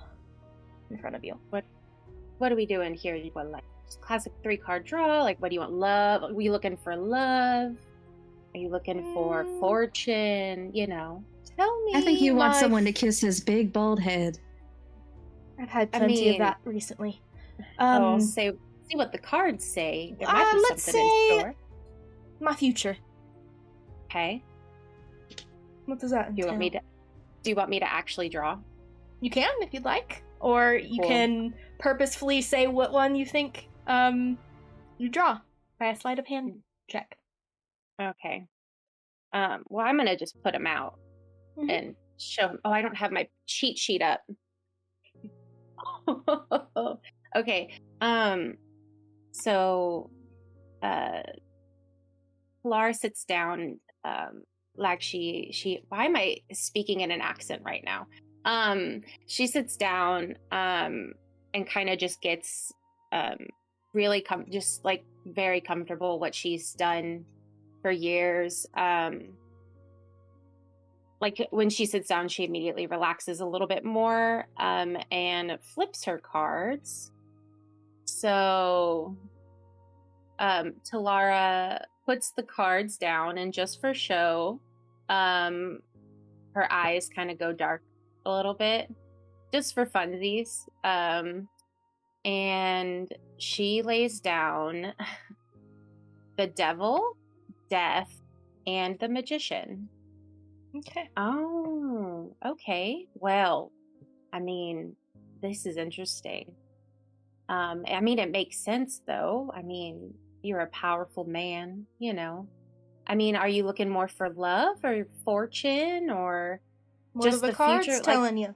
in front of you. What are we doing here? You want like just classic 3-card draw? Like, what do you want? Love? Are you looking for love? Are you looking for fortune? You know. Tell me. I think you want my someone to kiss his big bald head. I've had plenty of that recently. See what the cards say. There might be let's something in say store. my future. Okay. What does that entail? Do you want me to actually draw? You can if you'd like, or you can purposefully say what one you think you draw by a sleight of hand check. Okay. Well, I'm gonna just put them out and show him. Oh, I don't have my cheat sheet up. Okay. So, Lara sits down. Like she. Why am I speaking in an accent right now? She sits down. And kind of just gets really just like very comfortable. What she's done for years. Like when she sits down, she immediately relaxes a little bit more and flips her cards. So Talara puts the cards down, and just for show, her eyes kind of go dark a little bit, just for funsies. And she lays down the devil, death, and the magician. Okay. Oh, okay. Well, I mean, this is interesting. I mean, it makes sense, though. I mean, you're a powerful man, you know. I mean, are you looking more for love or fortune or What just are the cards future? telling you?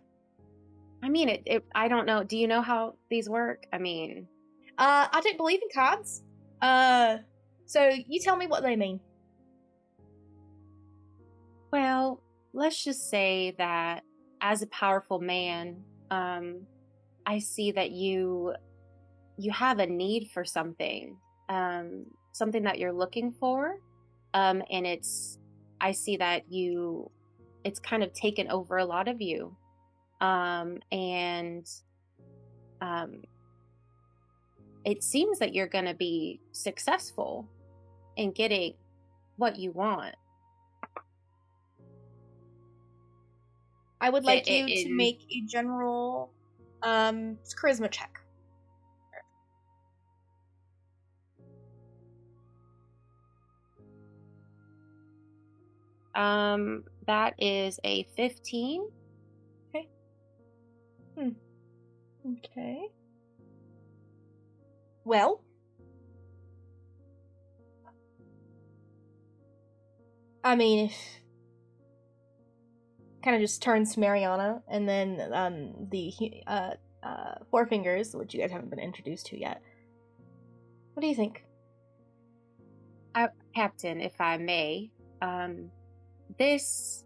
I mean, I don't know. Do you know how these work? I mean, I don't believe in cards. So you tell me what they mean. well, let's just say that as a powerful man, I see that you have a need for something, something that you're looking for, and I see that it's kind of taken over a lot of you, and it seems that you're going to be successful in getting what you want. I would like you to make a general charisma check. That is a 15. Okay. Okay. Well, I mean, if kind of just turns to Mariana, and then the Four Fingers, which you guys haven't been introduced to yet. What do you think? Captain, if I may, this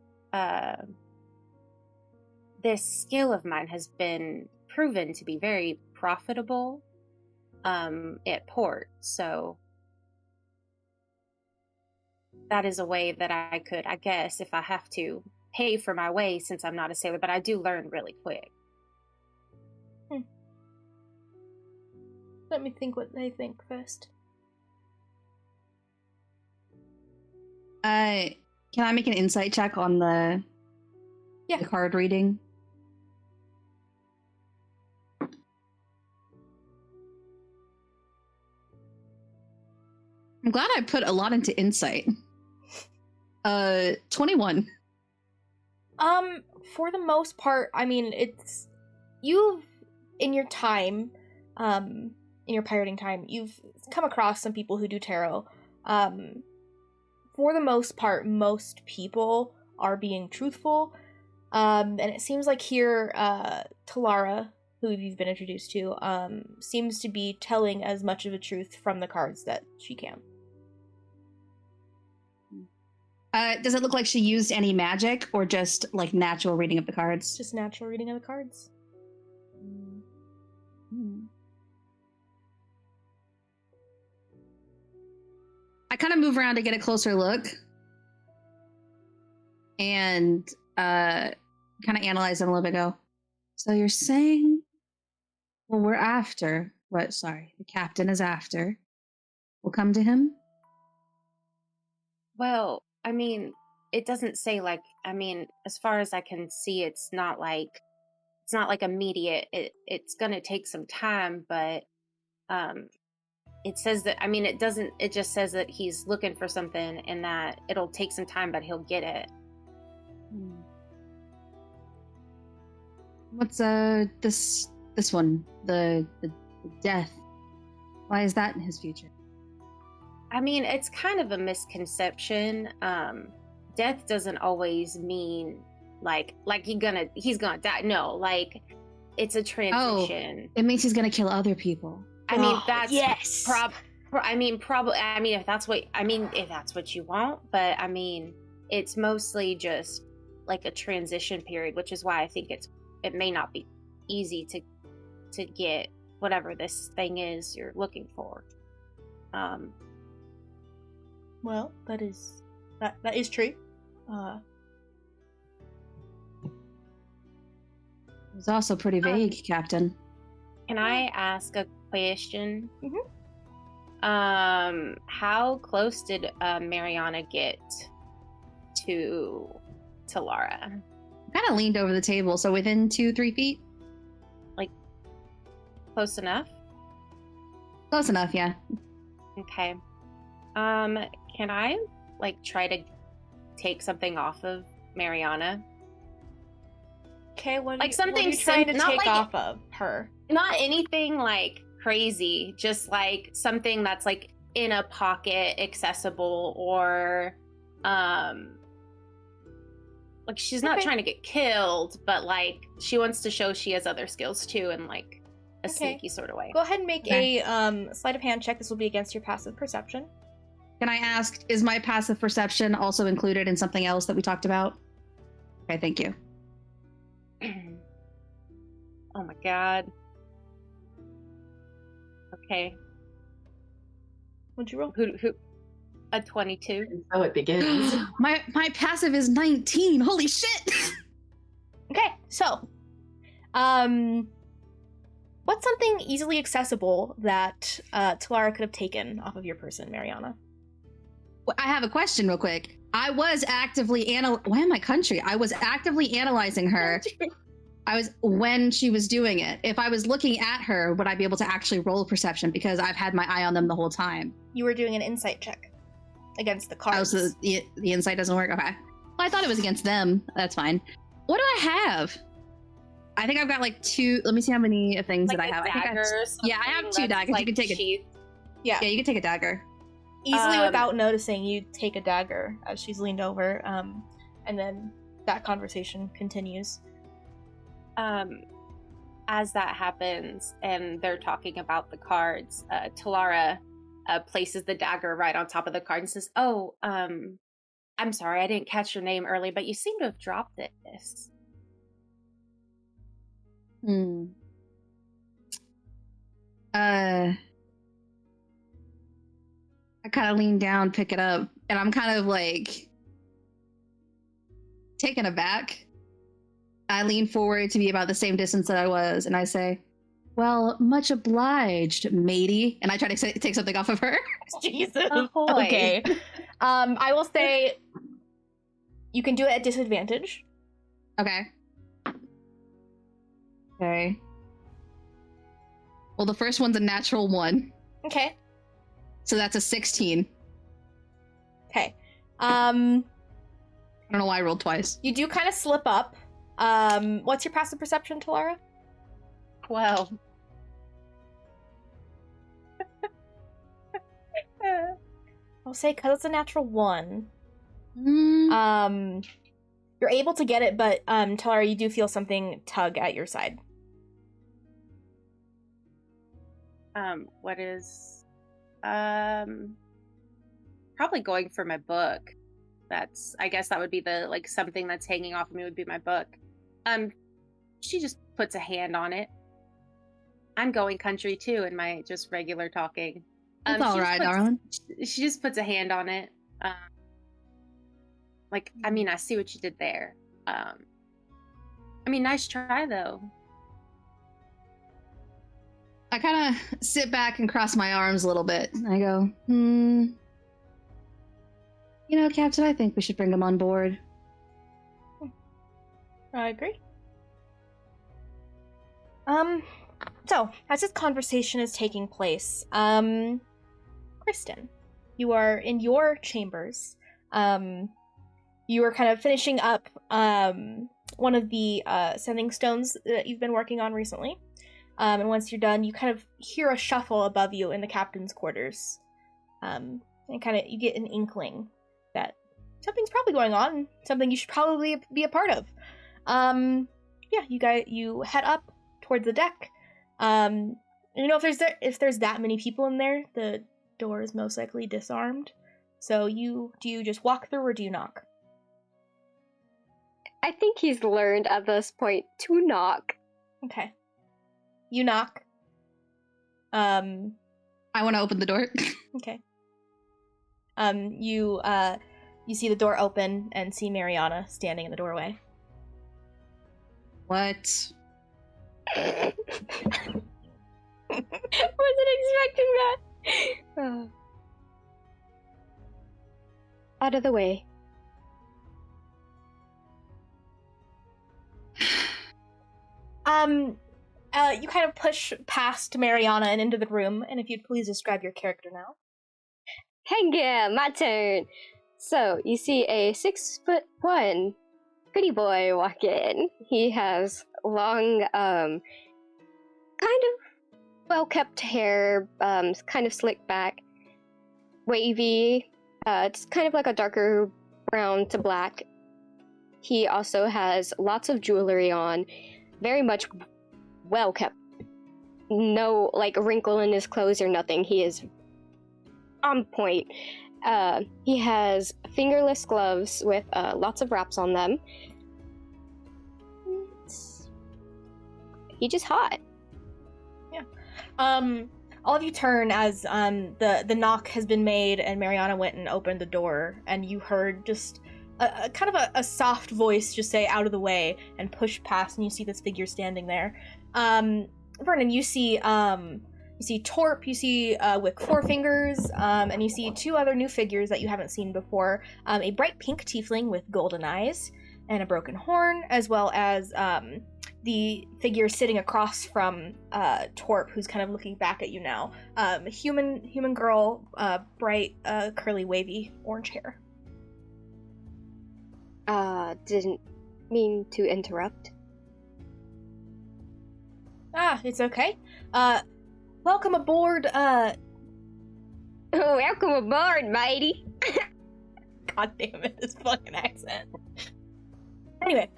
skill of mine has been proven to be very profitable at port, so that is a way that I could, I guess, if I have to, pay for my way, since I'm not a sailor, but I do learn really quick. Let me think what they think first. Can I make an insight check on the card reading? I'm glad I put a lot into insight. 21. For the most part, I mean, it's you've in your time, in your pirating time, you've come across some people who do tarot. For the most part, most people are being truthful. And it seems like here, Talara, who you've been introduced to, seems to be telling as much of a truth from the cards that she can. Does it look like she used any magic or just like natural reading of the cards? Just natural reading of the cards. I kind of move around to get a closer look and kind of analyze them a little bit. Go. So you're saying, well, we're after what? Sorry, the captain is after. We'll come to him. Well, I mean, it doesn't say like, I mean, as far as I can see, it's not like immediate. It's gonna take some time, but it says that, I mean, it just says that he's looking for something and that it'll take some time, but he'll get it. What's this one? The death. Why is that in his future? I mean, it's kind of a misconception. Death doesn't always mean like he's gonna die. No, like it's a transition. Oh, it means he's gonna kill other people. I mean, that's yes. probably. I mean, if that's what you want, but I mean, it's mostly just like a transition period, which is why I think it may not be easy to get whatever this thing is you're looking for. Well, that is true. It was also pretty vague, Captain. Can I ask a question? Mm-hmm. How close did Mariana get to Lara? Kind of leaned over the table, so within 2-3 feet. Like close enough? Close enough, yeah. Okay. Can I like try to take something off of Mariana? Okay, what like are something you trying to not take like off of her? Not anything like crazy, just like something that's like in a pocket, accessible, or like she's not trying to get killed, but like she wants to show she has other skills too, in like a sneaky sort of way. Go ahead and make a sleight of hand check. This will be against your passive perception. Can I ask, is my passive perception also included in something else that we talked about? Okay, thank you. Oh my god. Okay. What'd you roll? Who? A 22. And so it begins. my passive is 19. Holy shit! Okay, so, what's something easily accessible that Talara could have taken off of your person, Mariana? Well, I have a question real quick. I was actively why am I country? I was actively analyzing her. When she was doing it. If I was looking at her, would I be able to actually roll perception? Because I've had my eye on them the whole time. You were doing an insight check against the cards. Oh, so the insight doesn't work? Okay. Well, I thought it was against them. That's fine. What do I have? I think I've got like 2. Let me see how many things like that I have. I think I have 2 daggers. Like you can take sheath. Yeah, you can take a dagger. Easily without noticing, you take a dagger as she's leaned over, and then that conversation continues. As that happens and they're talking about the cards, Talara places the dagger right on top of the card and says, "Oh, I'm sorry, I didn't catch your name early, but you seem to have dropped this." I kind of lean down, pick it up, and I'm kind of like taken aback. I lean forward to be about the same distance that I was, and I say, "Well, much obliged, matey." And I try to take something off of her. Jesus. Ahoy. Okay. I will say you can do it at disadvantage. Okay. Okay. Well, the first one's a natural 1. Okay. So that's a 16. I don't know why I rolled twice. You do kind of slip up. What's your passive perception, Talara? 12. I'll say because it's a natural 1. Mm. You're able to get it, but Talara, you do feel something tug at your side. What is probably going for my book. I guess that would be the something that's hanging off of me would be my book. She just puts a hand on it. I'm going country too in my just regular talking. That's all right, darling. She just puts a hand on it. I mean, I see what you did there. I mean, nice try though. I kind of sit back and cross my arms a little bit. I go, You know, Captain, I think we should bring him on board. I agree. So, as this conversation is taking place, Kristen, you are in your chambers. You are kind of finishing up one of the sending stones that you've been working on recently. And once you're done, you kind of hear a shuffle above you in the captain's quarters. And you get an inkling that something's probably going on, something you should probably be a part of. You head up towards the deck. If there's that many people in there, the door is most likely disarmed. So do you just walk through or do you knock? I think he's learned at this point to knock. Okay. You knock. I want to open the door. Okay. You see the door open and see Mariana standing in the doorway. What? Wasn't expecting that. Out of the way. You kind of push past Mariana and into the room, and if you'd please describe your character now. Hang yeah, my turn. So, you see a 6'1" pretty boy walk in. He has long, kind of well-kept hair, kind of slicked back, wavy. It's kind of like a darker brown to black. He also has lots of jewelry on, very much well-kept. No, wrinkle in his clothes or nothing. He is on point. He has fingerless gloves with lots of wraps on them. He's just hot. Yeah. All of you turn as the knock has been made and Mariana went and opened the door, and you heard just a kind of a soft voice just say out of the way and push past, and you see this figure standing there. Vernon, you see Torp, you see with 4 fingers, and you see 2 other new figures that you haven't seen before. A bright pink tiefling with golden eyes and a broken horn, as well as the figure sitting across from Torp, who's kind of looking back at you now. Human girl, bright, curly, wavy orange hair. Didn't mean to interrupt. It's okay. Welcome aboard, Welcome aboard, matey! God damn it, this fucking accent. Anyway,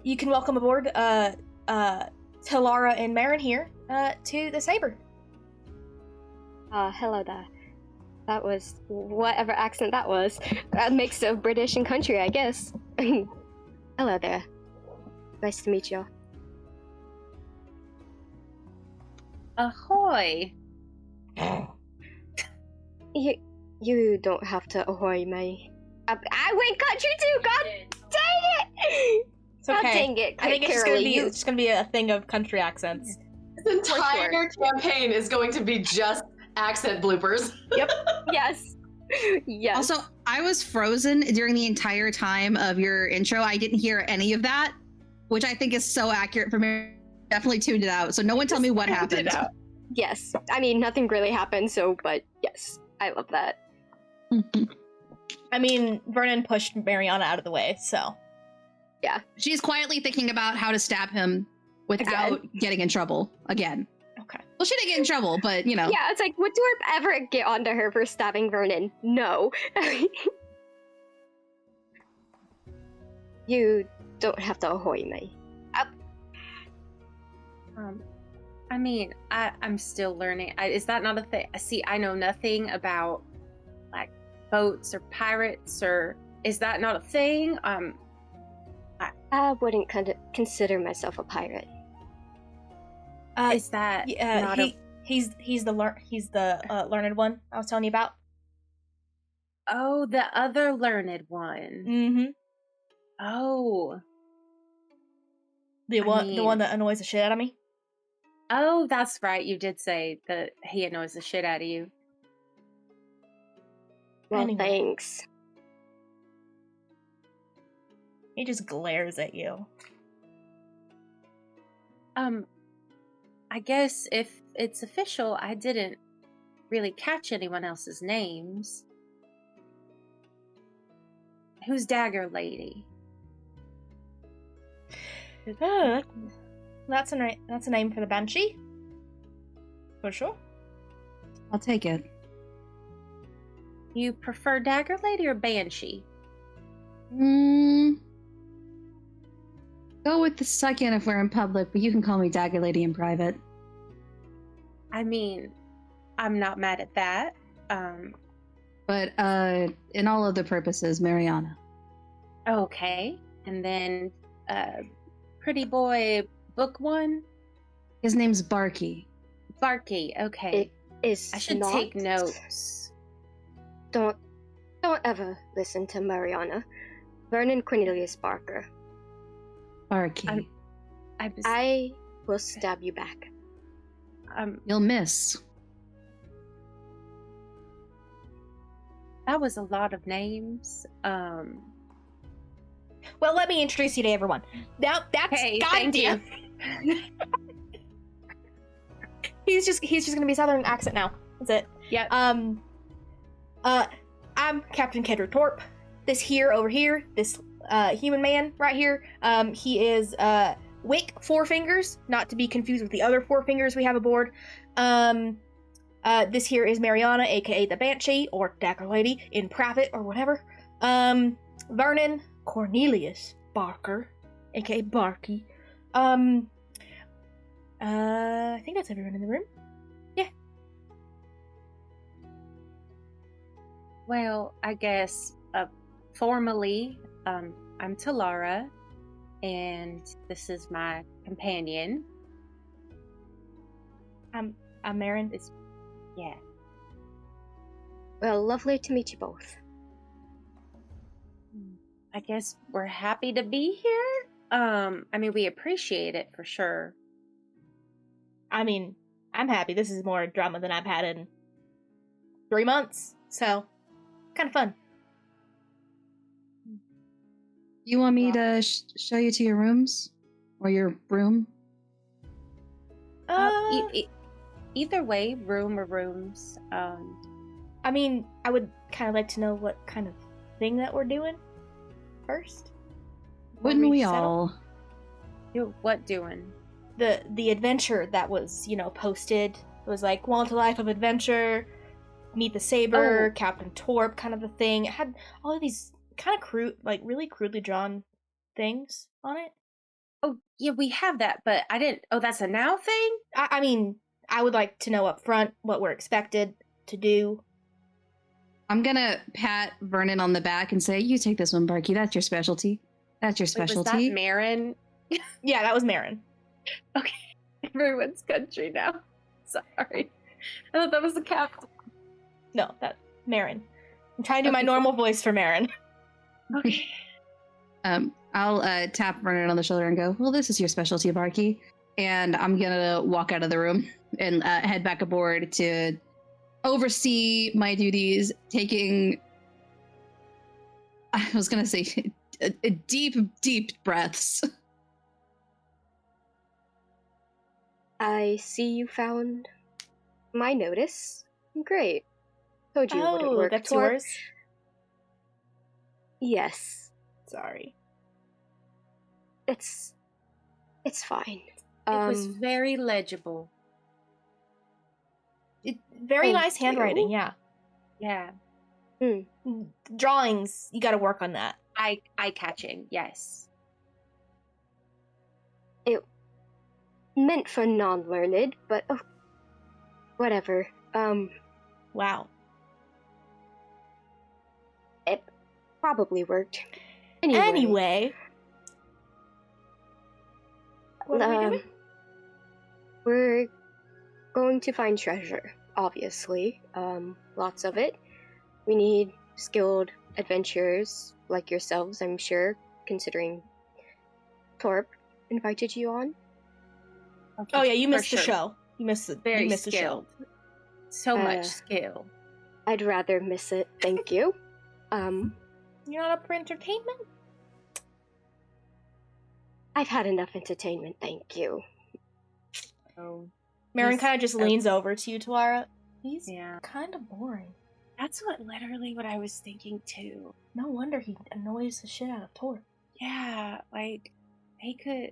you can welcome aboard, Talara and Marin here, to the Saber. Hello there. That was whatever accent that was. A mix of British and country, I guess. Hello there. Nice to meet you. Ahoy! You don't have to ahoy me. I went country too. God dang it! It's okay. God dang it! I think it's just gonna be a thing of country accents. This entire campaign is going to be just accent bloopers. Yep. Yes. Yes. Also, I was frozen during the entire time of your intro. I didn't hear any of that, which I think is so accurate for me. Definitely tuned it out. So no one tell me what happened. Yes. I mean, nothing really happened, but yes. I love that. I mean, Vernon pushed Mariana out of the way, so. She's quietly thinking about how to stab him without getting in trouble again. Okay. Well, she didn't get in trouble, but, you know. Yeah, it's like, would Dwarf ever get onto her for stabbing Vernon? No. You don't have to ahoy me. I mean, I'm still learning. Is that not a thing? See, I know nothing about like boats or pirates, or is that not a thing? I wouldn't consider myself a pirate. Is that not he's the learned one I was telling you about. Oh, the other learned one. Mm-hmm. Oh. The one that annoys the shit out of me. Oh, that's right. You did say that he annoys the shit out of you. Well, Anyway. thanks. He just glares at you. I guess if it's official, I didn't really catch anyone else's names. Who's Dagger Lady? That's a name for the Banshee. For sure. I'll take it. You prefer Dagger Lady or Banshee? Go with the second if we're in public, but you can call me Dagger Lady in private. I mean, I'm not mad at that. But in all other purposes, Mariana. Okay. And then, Pretty Boy Book One? His name's Barky. Barky, okay. I should take notes. Don't ever listen to Mariana. Vernon Cornelius Barker. Barky. I will stab you back. You'll miss. That was a lot of names. Well, let me introduce you to everyone. Now that's goddamn. He's just gonna be Southern accent now. That's it. Yeah. I'm Captain Kedrick Torp. This human man right here. He is Wick Four Fingers, not to be confused with the other Four Fingers we have aboard. This here is Mariana, aka the Banshee, or Dagger Lady in private or whatever. Vernon Cornelius Barker, aka Barky. I think that's everyone in the room. Yeah. Well, I guess formally, I'm Talara, and this is my companion. I'm Marin. Yeah. Well, lovely to meet you both. I guess we're happy to be here. I mean, we appreciate it for sure. I mean, I'm happy. This is more drama than I've had in 3 months, so kind of fun. You want me to show you to your rooms? Or your room? Either way, room or rooms. I mean, I would kind of like to know what kind of thing that we're doing first. Wouldn't we all? What doing? The adventure that was, posted. It was like, want a life of adventure, meet the saber, Captain Torp kind of a thing. It had all of these kind of crude, like really crudely drawn things on it. Oh, yeah, we have that, but I didn't... Oh, that's a now thing? I mean, I would like to know up front what we're expected to do. I'm gonna pat Vernon on the back and say, you take this one, Barky. That's your specialty. That's your specialty. Was that Marin? Yeah, that was Marin. Okay. Everyone's country now. Sorry. I thought that was the captain. No, that's Marin. I'm trying to do my normal voice for Marin. Okay. I'll tap Vernon on the shoulder and go, well, this is your specialty, Barky. And I'm gonna walk out of the room and head back aboard to oversee my duties, taking, I was gonna say, deep, deep breaths. I see you found my notice. Great. Told you it wouldn't work. That's Torp. yours? Yes. Sorry. It's fine. It was very legible. Very Thank nice handwriting, you. yeah. Yeah. Drawings, you gotta work on that. Eye-catching, yes. It meant for non-learned, but whatever. Wow. It probably worked. Anyway. What are we doing? We're going to find treasure, obviously. Lots of it. We need skilled adventurers like yourselves, I'm sure, considering Torp invited you on. Okay, Oh yeah, you for missed the sure. show. You missed the Very you missed the show. skilled. So much skill. I'd rather miss it, thank you. You're not up for entertainment? I've had enough entertainment, thank you. Oh, Marin He's- kind of just leans over to you, Tuara. He's yeah. kind of boring. That's literally what I was thinking too. No wonder he annoys the shit out of Torp. Yeah, like he could.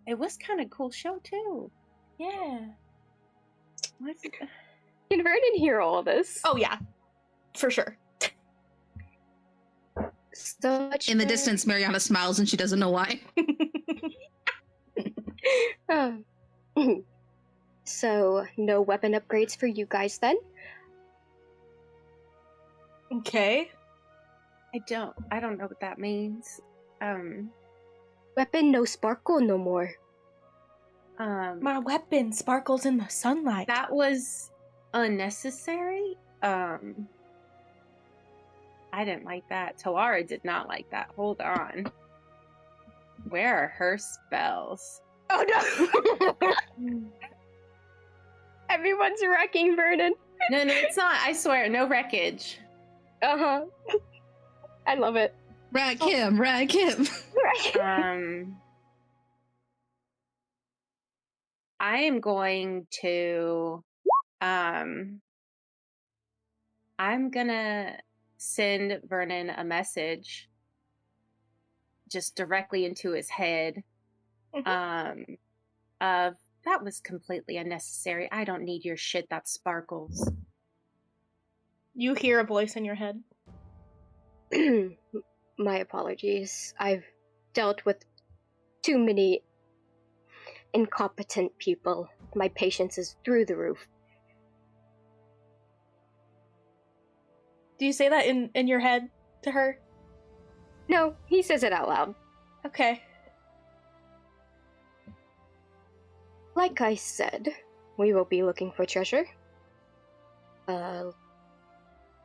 It was kind of cool show too. Yeah. What's it? Can Vernon hear all of this? Oh yeah, for sure. So much In the for- distance, Mariana smiles and she doesn't know why. So, no weapon upgrades for you guys then? Okay. I don't know what that means. Weapon no sparkle no more. My weapon sparkles in the sunlight. That was unnecessary. I didn't like that. Tawara did not like that. Hold on. Where are her spells? Oh no! Everyone's wrecking Vernon. No, it's not. I swear, no wreckage. Uh-huh. I love it. Rag him, rag him. I am going to I'm gonna send Vernon a message just directly into his head of that was completely unnecessary. I don't need your shit that sparkles. You hear a voice in your head. My apologies. I've dealt with too many incompetent people. My patience is through the roof. Do you say that in your head to her? No, he says it out loud. Okay. Like I said, we will be looking for treasure. If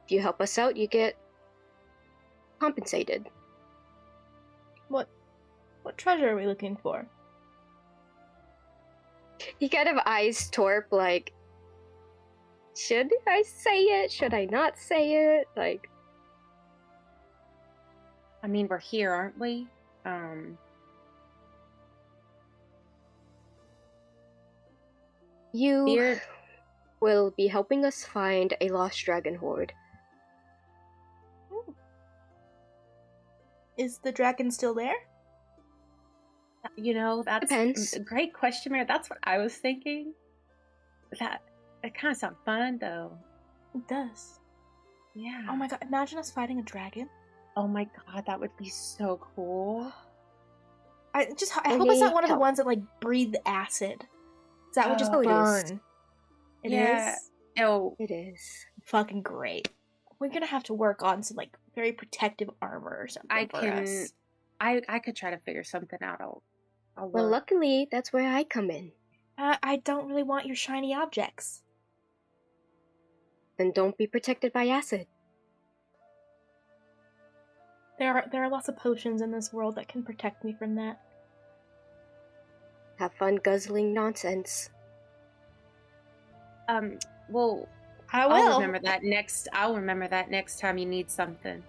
you help us out, you get compensated. What treasure are we looking for? He kind of eyes Torp like, should I say it? Should I not say it? Like, I mean, we're here, aren't we? you Beard. will be helping us find a lost dragon hoard. Is the dragon still there? You know, that's Depends. a great question, Mary. That's what I was thinking. That kind of sounds fun, though. It does. Yeah. Oh my god, imagine us fighting a dragon. Oh my god, that would be so cool. I hope it's need not one of the help. ones that like breathe acid. That would just Oh, it is. burn. It Yeah. is? Oh, It is. Fucking great. We're gonna have to work on some like very protective armor or something I for can. us. I could try to figure something out. I'll Well, work. luckily, that's where I come in. I don't really want your shiny objects. Then don't be protected by acid. There are lots of potions in this world that can protect me from that. Have fun guzzling nonsense. Well, I I'll will. remember that next. I'll remember that next time you need something.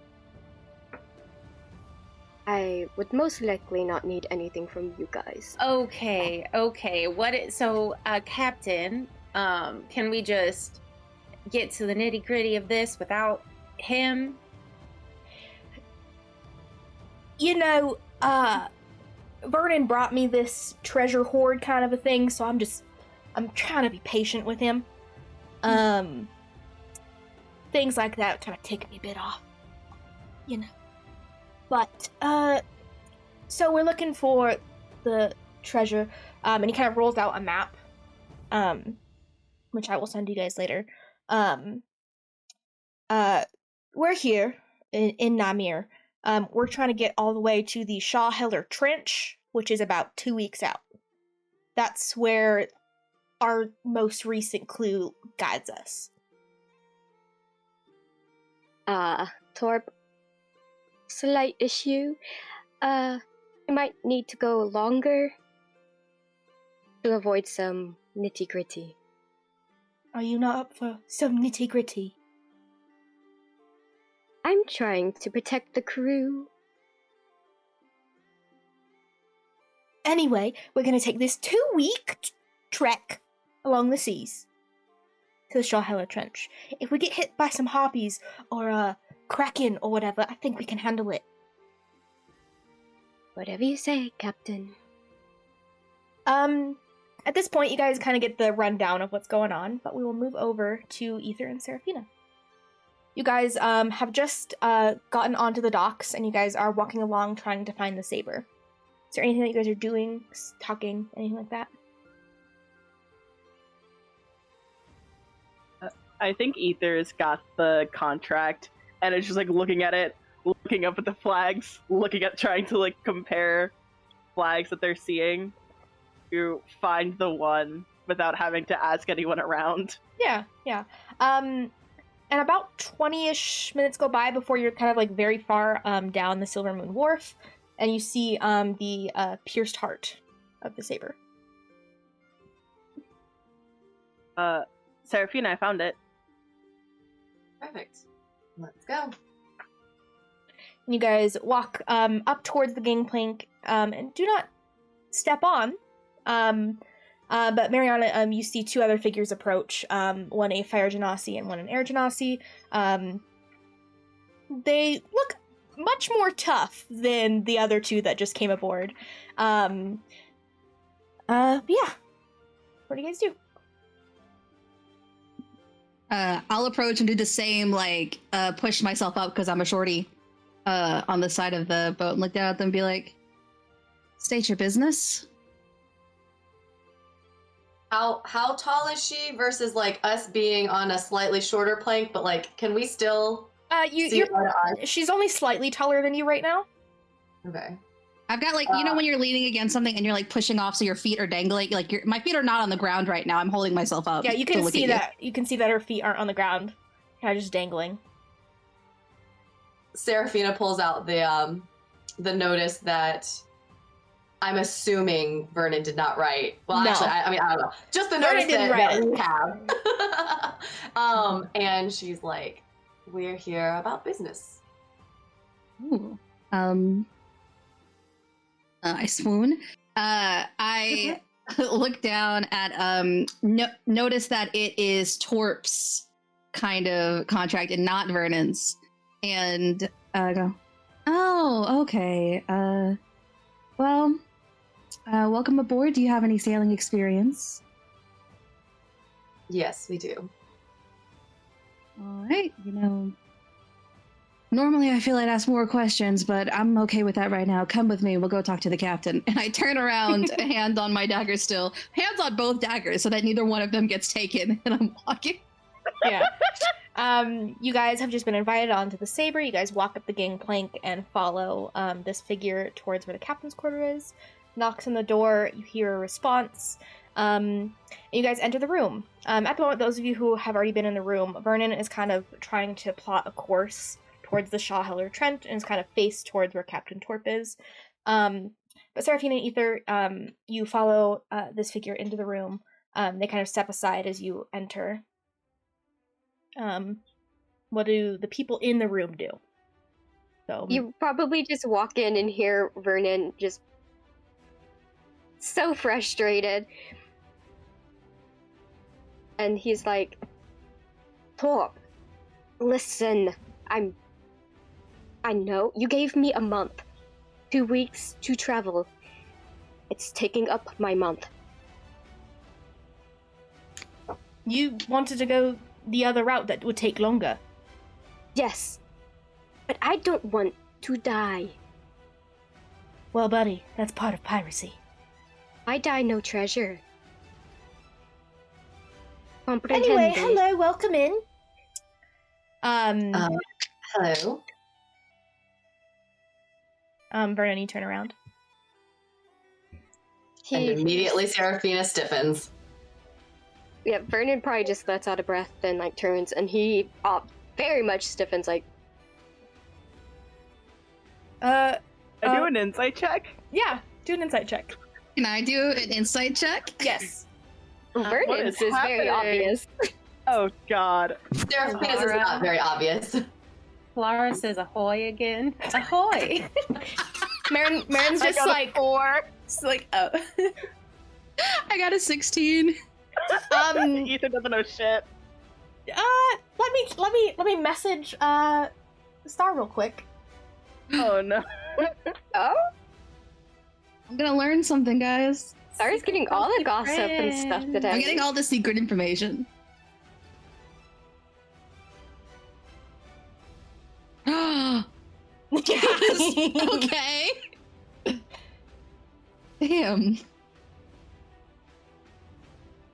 I would most likely not need anything from you guys. Okay. Captain, can we just get to the nitty gritty of this without him? You know, Vernon brought me this treasure hoard kind of a thing, so I'm trying to be patient with him. Things like that kind of take me a bit off, you know. But, so we're looking for the treasure, and he kind of rolls out a map, which I will send you guys later. We're here in Namir. We're trying to get all the way to the Shawheller Trench, which is about 2 weeks out. That's where our most recent clue guides us. Torb, slight issue. I might need to go longer to avoid some nitty-gritty. Are you not up for some nitty-gritty? I'm trying to protect the crew. Anyway, we're going to take this 2-week trek along the seas to the Shawheller Trench. If we get hit by some harpies or a kraken or whatever, I think we can handle it. Whatever you say, Captain. At this point, you guys kind of get the rundown of what's going on, but we will move over to Ether and Seraphina. You guys have just gotten onto the docks, and you guys are walking along trying to find the saber. Is there anything that you guys are doing, talking, anything like that? I think Ether's got the contract, and it's just like looking at it, looking up at the flags, trying to like compare flags that they're seeing to find the one without having to ask anyone around. Yeah. And about 20-ish minutes go by before you're kind of like very far down the Silver Moon Wharf, and you see the pierced heart of the saber. Seraphina, I found it. Perfect. Let's go. You guys walk up towards the gangplank and do not step on. But Mariana, you see two other figures approach, one a fire genasi and one an air genasi. They look much more tough than the other two that just came aboard. Yeah. What do you guys do? I'll approach and do the same, like, push myself up because I'm a shorty on the side of the boat and look down at them and be like, state your business. How tall is she versus like us being on a slightly shorter plank, but like can we still see eye to eye? She's only slightly taller than you right now. Okay. I've got like, you know when you're leaning against something and you're like pushing off so your feet are dangling, like my feet are not on the ground right now. I'm holding myself up. Yeah, you can see that. You can see that her feet aren't on the ground. Kind of just dangling. Seraphina pulls out the notice that I'm assuming Vernon did not write. Well, No. actually, I don't know. Just the Vernon notice didn't that write it. we have. And she's like, "We're here about business." Ooh. I swoon. I look down at notice that it is Torp's kind of contract and not Vernon's, and go, oh, okay. Well, welcome aboard. Do you have any sailing experience? Yes, we do. All right. You know, normally I feel I'd ask more questions, but I'm okay with that right now. Come with me. We'll go talk to the captain. And I turn around, hand on my dagger still. Hands on both daggers so that neither one of them gets taken. And I'm walking. Yeah. You guys have just been invited onto the Saber. You guys walk up the gangplank and follow this figure towards where the captain's quarter is. Knocks on the door. You hear a response. And you guys enter the room. At the moment, those of you who have already been in the room, Vernon is kind of trying to plot a course towards the Shawheller Trench and is kind of faced towards where Captain Torp is. But Seraphina and Ether, you follow this figure into the room. They kind of step aside as you enter. What do the people in the room do? So You probably just walk in and hear Vernon just so frustrated. And he's like, Torp, listen, I know you gave me a month, 2 weeks to travel. It's taking up my month. You wanted to go the other route that would take longer. Yes, but I don't want to die. Well, buddy, that's part of piracy. I die no treasure. Anyway, hello, welcome in. Hello. Vernon, you turn around. And immediately Seraphina stiffens. Yeah, Vernon probably just lets out a breath, then like turns, and he very much stiffens. Like, I do an insight check. Yeah, do an insight check. Can I do an insight check? Yes. Vernon's is very obvious. Oh God. Seraphina's is not very obvious. Clara says ahoy again. Ahoy! Marin's just like 4. it's like oh. I got a 16. Ethan doesn't know shit. Let me message Star real quick. Oh no. Oh? I'm gonna learn something, guys. Star's getting all the gossip and stuff today. I'm getting all the secret information. Yes. Okay. Damn.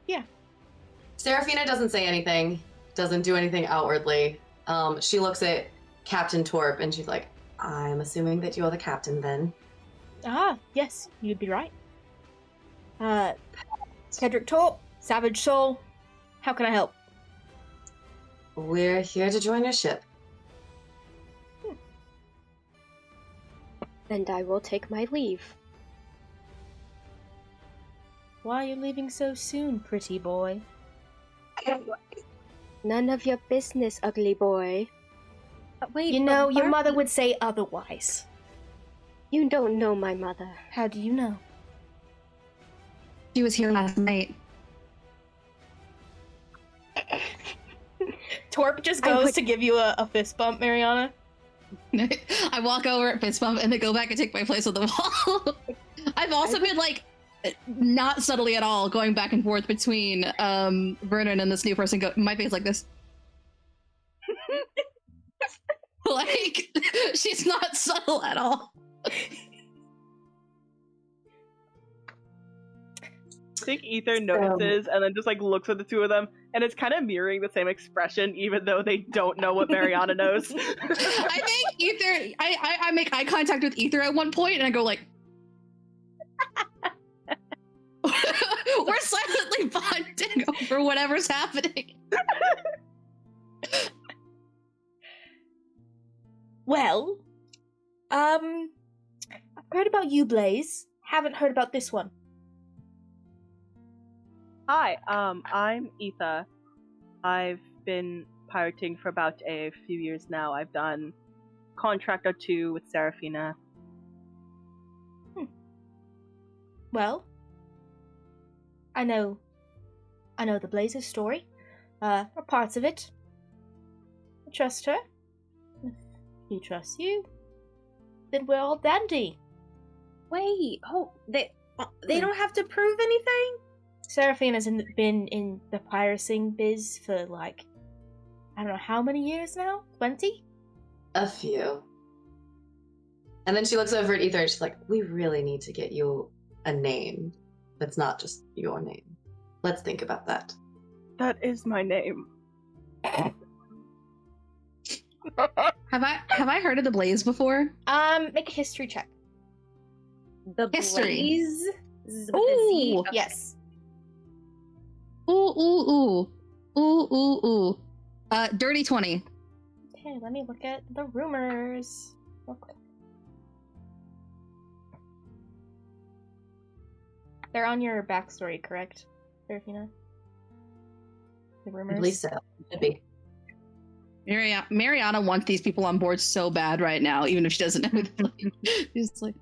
Yeah. Seraphina doesn't say anything, doesn't do anything outwardly. She looks at Captain Torp and she's like, I'm assuming that you're the captain then. Ah, yes, you'd be right. Cedric Torp, Savage Soul, how can I help? We're here to join your ship. And I will take my leave. Why are you leaving so soon, pretty boy? None of your business, ugly boy. Wait, You know, your mother would say otherwise. You don't know my mother. How do you know? She was here last night. Torp just goes to give you a fist bump, Mariana. I walk over at fist bump and then go back and take my place on the wall. I've also been like, not subtly at all, going back and forth between Vernon and this new person. My face like this. Like, she's not subtle at all. I think Ether notices and then just like looks at the two of them, and it's kind of mirroring the same expression, even though they don't know what Mariana knows. I think Ether, I make eye contact with Ether at one point, and I go like, we're silently bonding over whatever's happening. Well, I've heard about you, Blaze. Haven't heard about this one. Hi, I'm Etha. I've been pirating for about a few years now. I've done contract or two with Seraphina. Well, I know the Blaze's story, or parts of it. I trust her. If he trusts you, then we're all dandy. Wait, they don't have to prove anything? Seraphina's been in the pirating biz for like, I don't know how many years now? 20? A few. And then she looks over at Ether and she's like, we really need to get you a name that's not just your name. Let's think about that. That is my name. Have I heard of the Blaze before? Make a history check. The History. Blaze? Ooh. Yes. Ooh. Dirty 20. Okay, let me look at the rumors real quick. They're on your backstory, correct, Seraphina? The rumors? I believe so. Should be. Mariana wants these people on board so bad right now, even if she doesn't know them. She's like,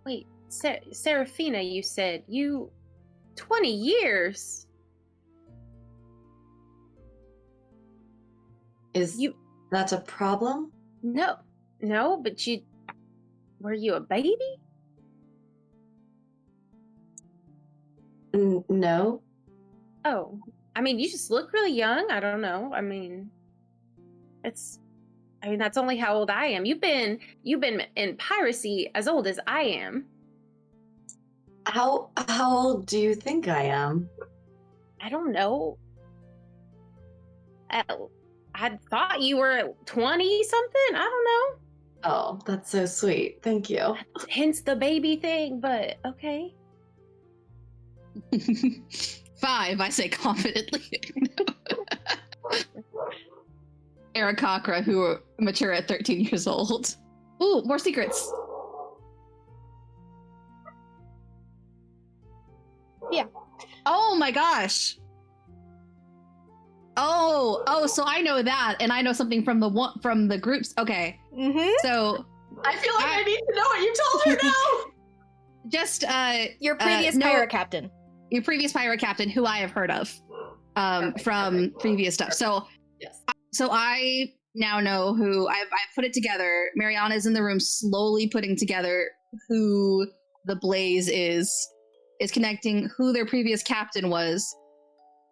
Wait, Seraphina, you said 20 years? That's a problem? No, but were you a baby? No. Oh, I mean, you just look really young. I don't know. I mean, that's only how old I am. You've been in piracy as old as I am. How old do you think I am? I don't know. I thought you were 20 something. I don't know. Oh, that's so sweet. Thank you. Hence the baby thing, but okay. 5, I say confidently. Aarakocra, who are mature at 13 years old. Ooh, more secrets. Yeah. Oh my gosh. Oh, so I know that, and I know something from the groups. Okay. Mm-hmm. So I feel like I need to know what you told her now. Just Your previous pirate captain. Your previous pirate captain, who I have heard of from previous stuff. So, yes. So I now know who I've put it together. Mariana's in the room, slowly putting together who the Blaze is connecting who their previous captain was,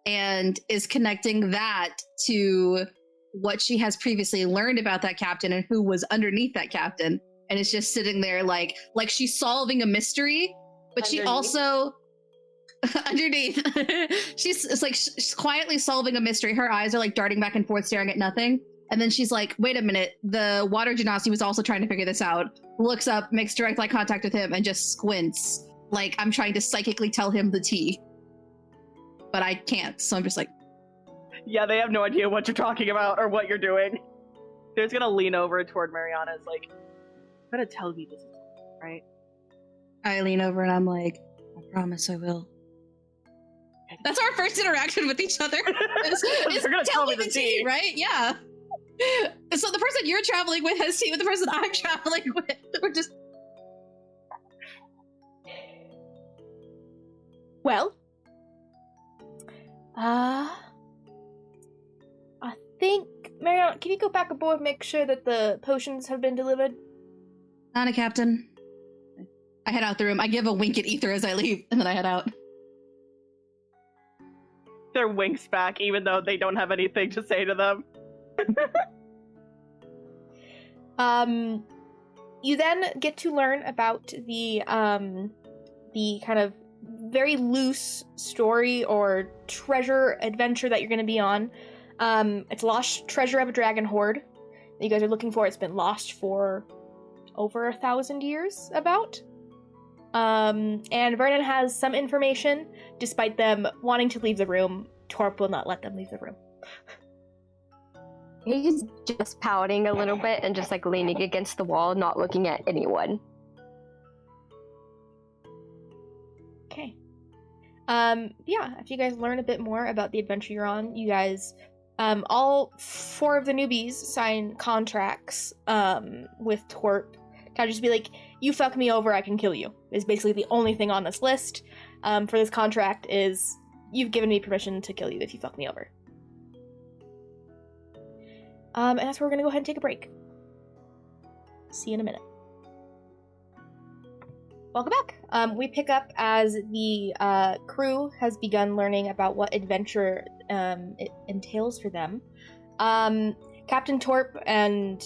and is connecting that to what she has previously learned about that captain and who was underneath that captain. And it's just sitting there like she's solving a mystery, but she also underneath she's quietly solving a mystery. Her eyes are like darting back and forth, staring at nothing. And then she's like, wait a minute, the water genasi was also trying to figure this out. Looks up, makes direct eye contact with him, and just squints like I'm trying to psychically tell him the tea, but I can't. So I'm just like, yeah, they have no idea what you're talking about or what you're doing. They're just gonna lean over toward Mariana. It's like, I'm gonna tell you this, right? I lean over and I'm like, I promise I will. That's our first interaction with each other. It's They're gonna tell me the tea, right? Yeah. So the person you're traveling with has tea with the person I'm traveling with. We're just. Well, I think, Mariana, can you go back aboard and make sure that the potions have been delivered? Not a captain. I head out the room. I give a wink at Ether as I leave, and then I head out. Their winks back, even though they don't have anything to say to them. You then get to learn about the kind of very loose story or treasure adventure that you're going to be on. It's Lost Treasure of a Dragon Hoard that you guys are looking for. It's been lost for over 1,000 years, about. And Vernon has some information. Despite them wanting to leave the room, Torp will not let them leave the room. He's just pouting a little bit and just like leaning against the wall, not looking at anyone. Okay. Yeah, if you guys learn a bit more about the adventure you're on, you guys, all 4 of the newbies sign contracts, with Torp. Kind of just be like, you fuck me over, I can kill you. Is basically the only thing on this list, for this contract is, you've given me permission to kill you if you fuck me over. And that's where we're gonna go ahead and take a break. See you in a minute. Welcome back. We pick up as the crew has begun learning about what adventure it entails for them. Captain Torp, and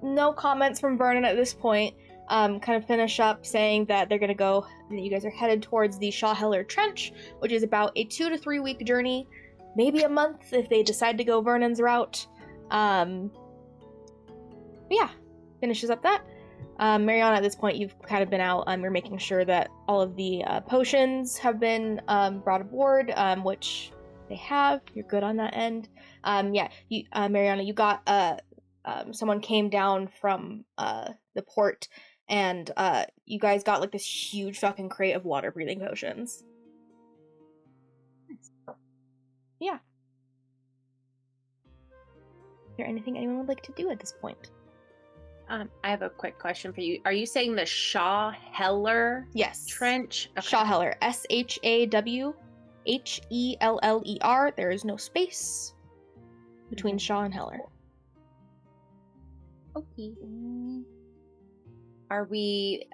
no comments from Vernon at this point, kind of finish up saying that they're gonna go, and you guys are headed towards the Shawheller Trench, which is about a 2 to 3 week journey, maybe a month if they decide to go Vernon's route. Yeah, finishes up that. Mariana, at this point, you've kind of been out. You're making sure that all of the potions have been brought aboard, which they have. You're good on that end. Yeah, you, Mariana, you got someone came down from the port, and you guys got like this huge fucking crate of water breathing potions. Nice. Yeah. Is there anything anyone would like to do at this point? I have a quick question for you. Are you saying the Shawheller Yes. Trench? Okay. Shawheller. SHAWHELLER. There is no space between Shaw and Heller. Okay. Are we,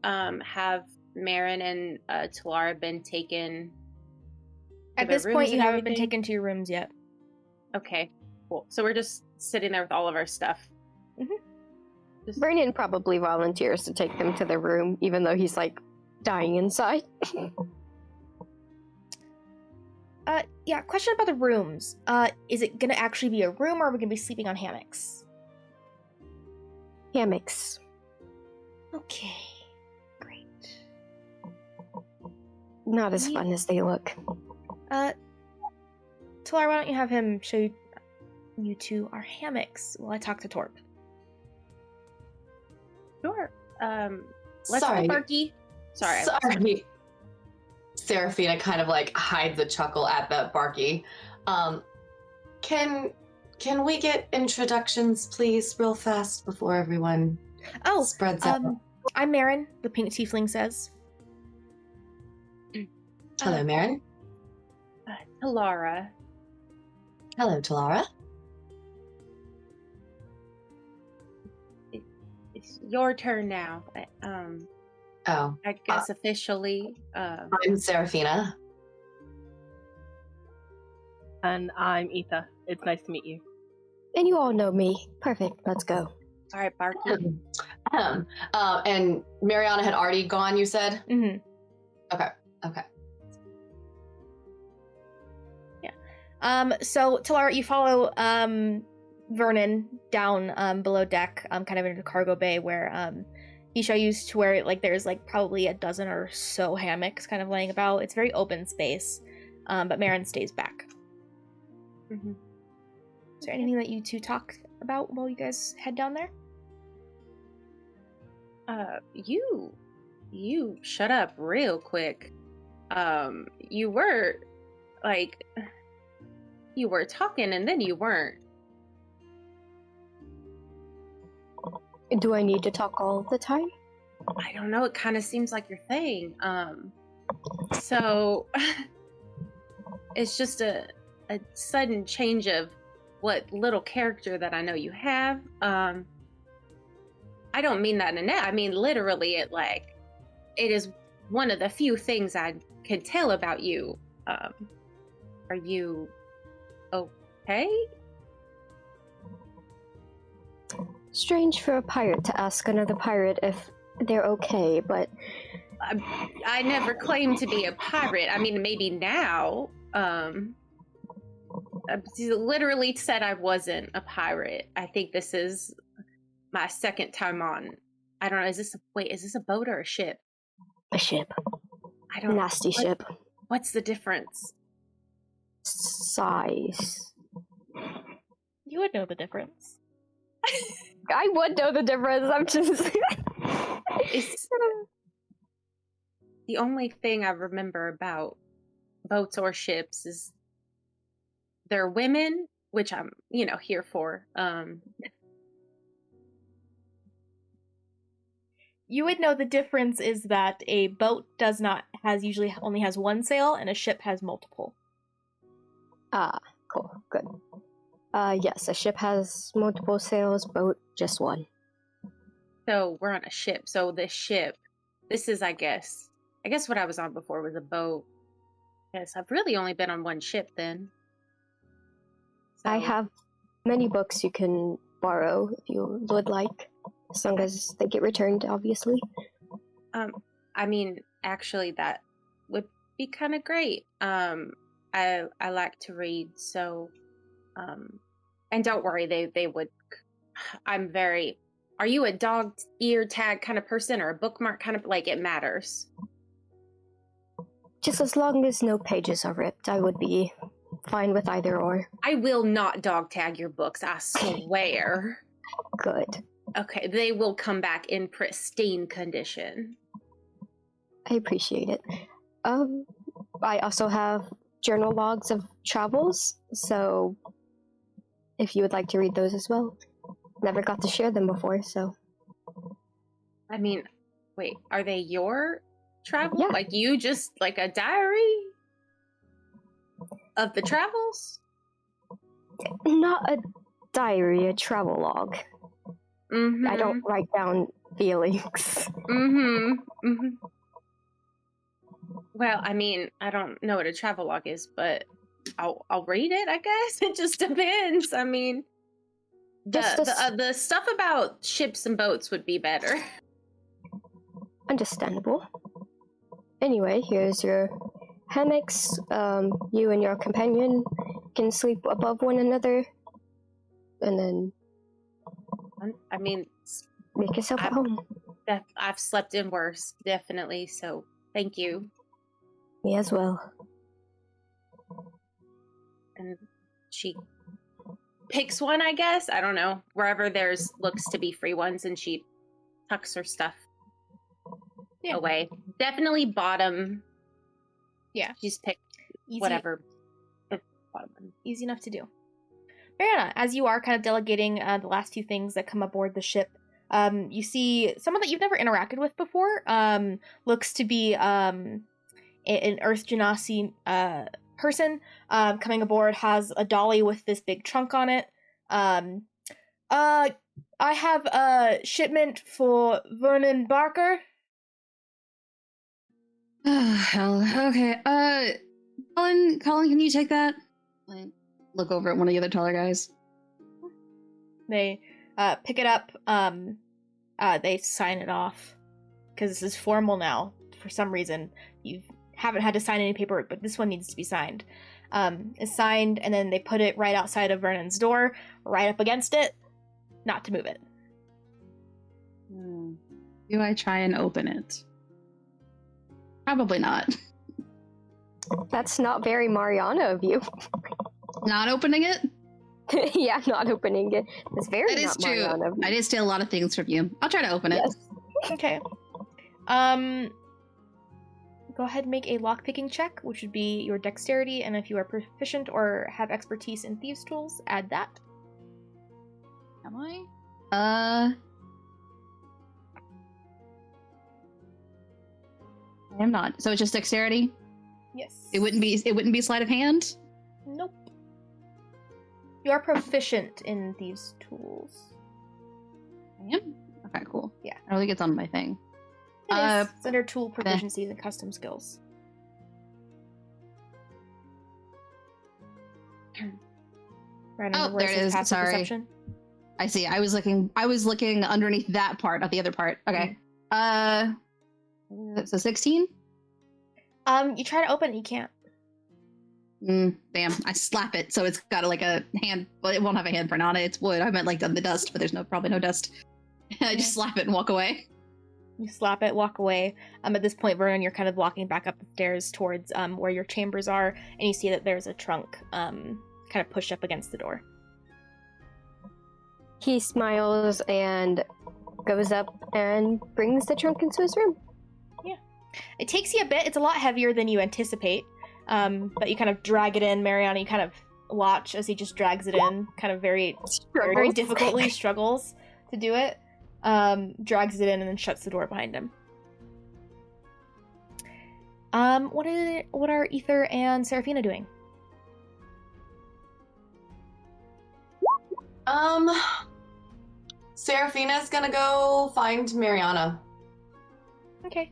have Marin and Talara been taken to At their this rooms point, you and haven't been everything? taken to your rooms yet. Okay, cool. So we're just sitting there with all of our stuff. Vernon probably volunteers to take them to their room, even though he's like dying inside. Yeah, question about the rooms. Is it gonna actually be a room, or are we gonna be sleeping on hammocks? Hammocks. Okay, great. Not as fun as they look. Talar, why don't you have him show you two our hammocks while I talk to Torp? Sure. Let's Sorry. go, Barky. Sorry. Sorry. Seraphina kind of like hides a chuckle at that Barky. Can we get introductions, please, real fast before everyone spreads out? I'm Marin, the pink tiefling says. Hello, Marin. Talara. Hello, Talara. It's your turn now. Oh, I guess officially. I'm Seraphina. And I'm Etha. It's nice to meet you. And you all know me. Perfect. Let's go. All right, Barky. And Mariana had already gone, you said? Mm-hmm. Okay. Yeah. So Talara, you follow Vernon down below deck, kind of into the cargo bay where he shows you to where like there's like probably a dozen or so hammocks kind of laying about. It's very open space, but Marin stays back. Mm-hmm. Is there anything that you two talk about while you guys head down there? You shut up real quick. You were talking and then you weren't. Do I need to talk all the time? I don't know, it kind of seems like your thing. So it's just a sudden change of what little character that I know you have. I don't mean that in a net. I mean literally it is one of the few things I can tell about you. Are you okay? Strange for a pirate to ask another pirate if they're okay, but I never claimed to be a pirate. I mean, maybe now. I literally said I wasn't a pirate. I think this is my second time on. I don't know. Is this a boat or a ship? a ship. I don't. Nasty ship. What's the difference? Size. You would know the difference. I would know the difference. I'm just. It's the only thing I remember about boats or ships is they're women, which I'm, here for. You would know the difference is that a boat usually only has one sail, and a ship has multiple. Ah, cool, good. Yes, a ship has multiple sails, boat just one. So we're on a ship. So this is, I guess what I was on before was a boat. Yes, I've really only been on one ship then. So, I have many books you can borrow if you would like, as long as they get returned, obviously. I mean, actually, that would be kind of great. I like to read, so, and don't worry, they would. Are you a dog ear tag kind of person or a bookmark kind of, it matters? Just as long as no pages are ripped, I would be fine with either or. I will not dog tag your books, I swear. Good. Okay, they will come back in pristine condition. I appreciate it. I also have journal logs of travels, so if you would like to read those as well. Never got to share them before, so. I mean, wait, are they your travel? Yeah. Like you just like a diary of the travels? Not a diary, a travel log. Mm-hmm. I don't write down feelings. Mm-hmm. Mm-hmm. Well, I mean, I don't know what a travelogue is, but I'll read it, I guess. It just depends. I mean, the stuff about ships and boats would be better. Understandable. Anyway, here's your hammocks. You and your companion can sleep above one another, and then I mean, make yourself at home. I've slept in worse, definitely. So thank you. Me as well. And she picks one, I guess. I don't know. Wherever there's looks to be free ones, and she tucks her stuff away. Definitely bottom. Yeah. She's picked Easy. whatever. The bottom one. Easy enough to do. Mariana, as you are kind of delegating the last two things that come aboard the ship, you see someone that you've never interacted with before. Looks to be an Earth Genasi person coming aboard, has a dolly with this big trunk on it. I have a shipment for Vernon Barker. Oh, hell. Okay. Colin, can you take that? Like, look over at one of the other taller guys. They pick it up. They sign it off because this is formal now. For some reason, you haven't had to sign any paperwork, but this one needs to be signed. It's signed, and then they put it right outside of Vernon's door, right up against it, not to move it. Do I try and open it? Probably not. That's not very Mariana of you. Not opening it? Yeah, not opening it. It's very That is not true. Mariana of you. I did steal a lot of things from you. I'll try to open it. Yes. Okay. Go ahead and make a lockpicking check, which would be your dexterity, and if you are proficient or have expertise in thieves' tools, add that. Am I? I am not. So it's just dexterity? Yes. It wouldn't be sleight of hand? Nope. You are proficient in thieves' tools. I am? Okay, cool. Yeah. I don't think it's on my thing. It is. It's under tool proficiencies and custom skills. Right under where there it is. passive Sorry. perception. I see. I was looking underneath that part, not the other part. Okay. So 16? You try to open it, you can't. Damn. I slap it, so it's got like a hand. Well, it won't have a handprint on it. It's wood. I meant like on the dust, but there's probably no dust. I just slap it and walk away. You slap it, walk away. At this point, Vernon, you're kind of walking back up the stairs towards where your chambers are, and you see that there's a trunk kind of pushed up against the door. He smiles and goes up and brings the trunk into his room. Yeah. It takes you a bit. It's a lot heavier than you anticipate. But you kind of drag it in, Mariana. You kind of watch as he just drags it in, kind of very difficultly struggles to do it. Drags it in and then shuts the door behind him. What are Ether and Seraphina doing? Seraphina's gonna go find Mariana. Okay.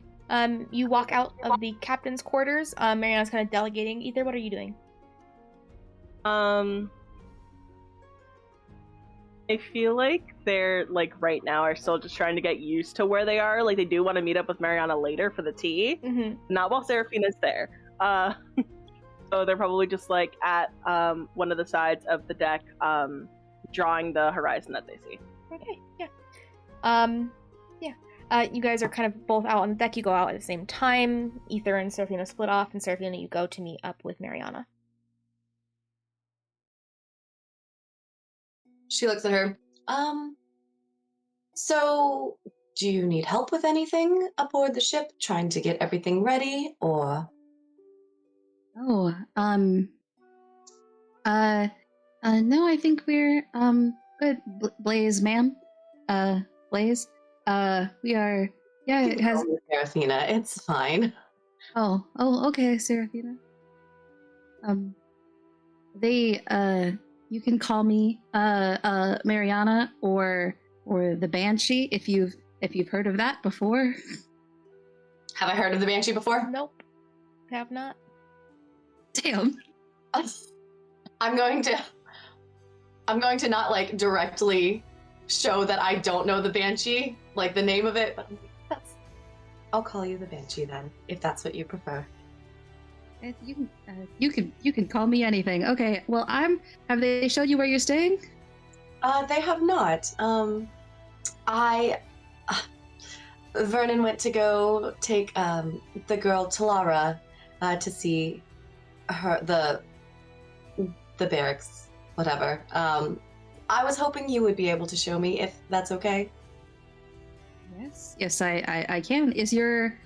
You walk out of the captain's quarters. Mariana's kind of delegating. Ether, what are you doing? I feel like they're, like, right now are still just trying to get used to where they are. Like, they do want to meet up with Mariana later for the tea. Mm-hmm. Not while Seraphina's there. So they're probably just, like, at one of the sides of the deck, drawing the horizon that they see. Okay, yeah. You guys are kind of both out on the deck. You go out at the same time. Ether and Seraphina split off, and Seraphina, you go to meet up with Mariana. She looks at her. So do you need help with anything aboard the ship? Trying to get everything ready, or? No, I think we're, good. Blaze, ma'am. Blaze. We are, yeah, it has... Seraphina, it's fine. Oh, okay, Seraphina. You can call me, Mariana, or or the Banshee, if you've heard of that before. Have I heard of the Banshee before? Nope. Have not. Damn. I'm going to not like directly show that I don't know the Banshee, like the name of it, but I'll call you the Banshee then, if that's what you prefer. You can call me anything. Okay. Well, have they showed you where you're staying? They have not. Vernon went to go take the girl Talara to see her the barracks, whatever. I was hoping you would be able to show me if that's okay. Yes, I can. Is your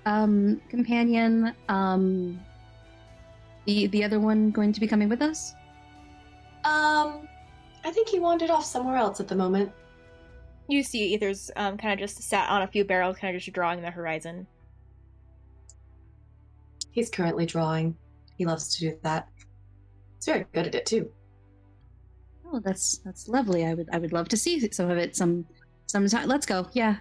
companion the other one going to be coming with us? I think he wandered off somewhere else at the moment. You see Ether's kind of just sat on a few barrels, kind of just drawing the horizon. He's currently drawing. He loves to do that. He's very good at it too. Oh, that's lovely. I would love to see some of it sometime. Let's go. Yeah.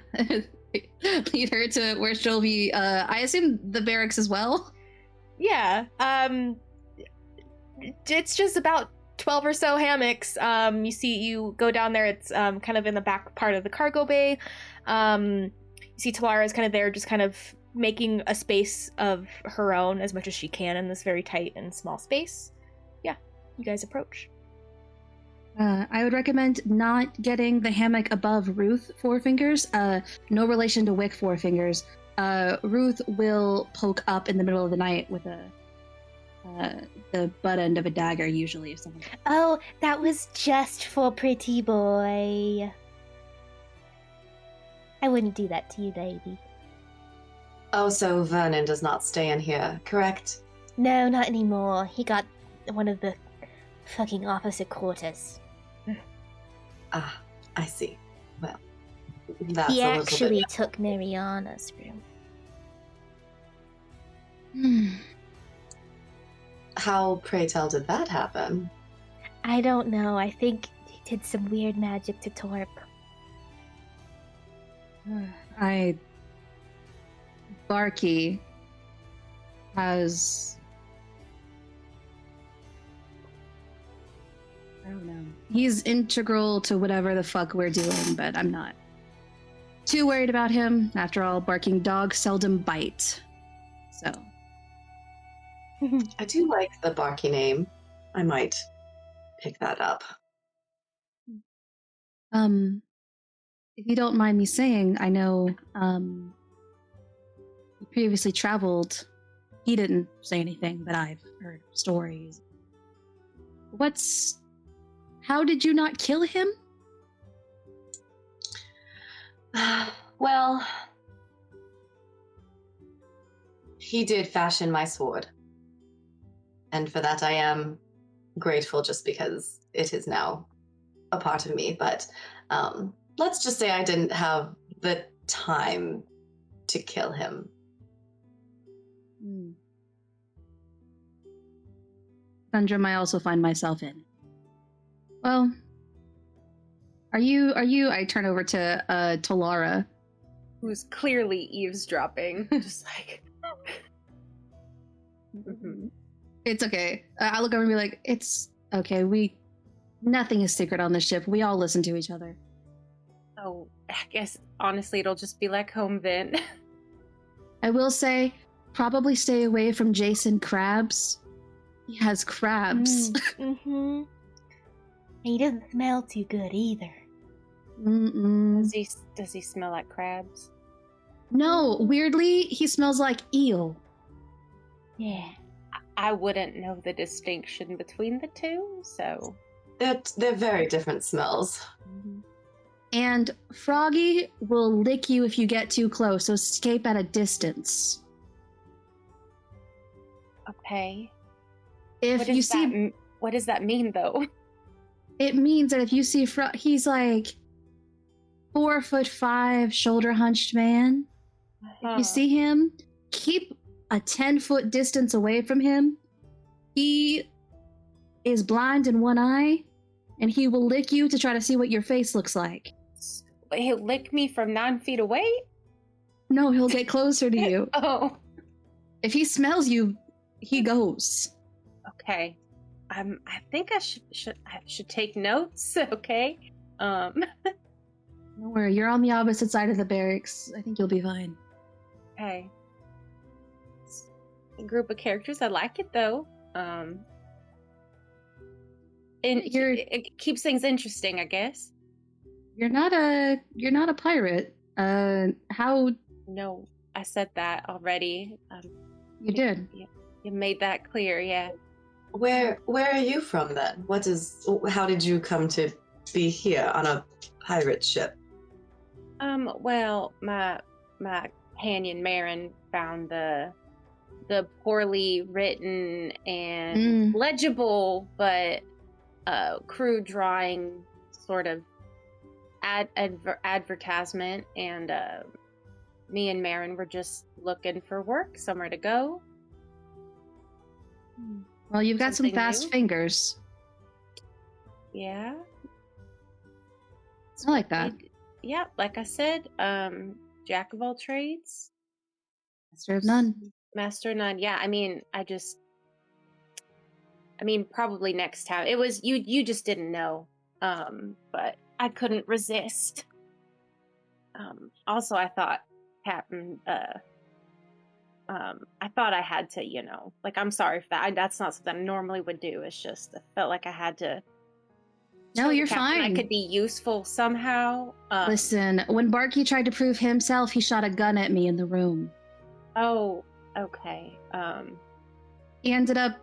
Lead her to where she'll be. I assume the barracks as well. Yeah. It's just about 12 or so hammocks. You go down there. It's kind of in the back part of the cargo bay. You see Talara is kind of there, just kind of making a space of her own as much as she can in this very tight and small space. Yeah, you guys approach. I would recommend not getting the hammock above Ruth Four Fingers. No relation to Wick Four Fingers. Ruth will poke up in the middle of the night with the butt end of a dagger, usually. If someone... Oh, that was just for pretty boy. I wouldn't do that to you, baby. Oh, so Vernon does not stay in here, correct? No, not anymore. He got one of the fucking opposite quarters. Ah, I see. Well, that's He a little actually bit... took Mariana's room. How, pray tell, did that happen? I don't know. I think he did some weird magic to Torp. Barky has... I don't know. He's integral to whatever the fuck we're doing, but I'm not too worried about him. After all, barking dogs seldom bite. So. I do like the Barky name. I might pick that up. If you don't mind me saying, I know, he previously traveled. He didn't say anything, but I've heard stories. How did you not kill him? Well, he did fashion my sword. And for that I am grateful, just because it is now a part of me. But let's just say I didn't have the time to kill him. Conundrum I also find myself in. Well, are you, I turn over to Talara. Who's clearly eavesdropping. Just like... It's okay. I look over and be like, it's okay. Nothing is secret on this ship. We all listen to each other. Oh, I guess, honestly, it'll just be like home then. I will say, probably stay away from Jason Krabs. He has crabs. Mm-hmm. He doesn't smell too good either. Does he smell like crabs? No, weirdly, he smells like eel. Yeah. I wouldn't know the distinction between the two, so... They're very different smells. And Froggy will lick you if you get too close, so escape at a distance. Okay. If you see... What does that mean, though? It means that if you see he's like 4'5", shoulder-hunched man. If you see him, keep a 10-foot distance away from him. He is blind in one eye, and he will lick you to try to see what your face looks like. He'll lick me from 9 feet away? No, he'll get closer to you. Oh, If he smells you, he goes. okay. I think I should take notes. Okay. Don't worry, you're on the opposite side of the barracks. I think you'll be fine. Okay. A group of characters. I like it though. And it keeps things interesting, I guess. You're not a pirate. How? No, I said that already. You did. You made that clear. Yeah. Where are you from then? How did you come to be here on a pirate ship? Well, my companion Marin found the poorly written and legible but crude drawing sort of advertisement, and me and Marin were just looking for work, somewhere to go. Well, you've got some Something fast new? fingers. Yeah. I like that. Yeah, like I said, jack of all trades, Master of none. master of none. Yeah, I mean, probably next time. It was you just didn't know. But I couldn't resist. Also, I thought Captain, I thought I had to, like, I'm sorry for that. That's not something I normally would do. It's just, I felt like I had to. No, show the you're captain fine. I could be useful somehow. Listen, when Barky tried to prove himself, he shot a gun at me in the room. Oh, okay. He ended up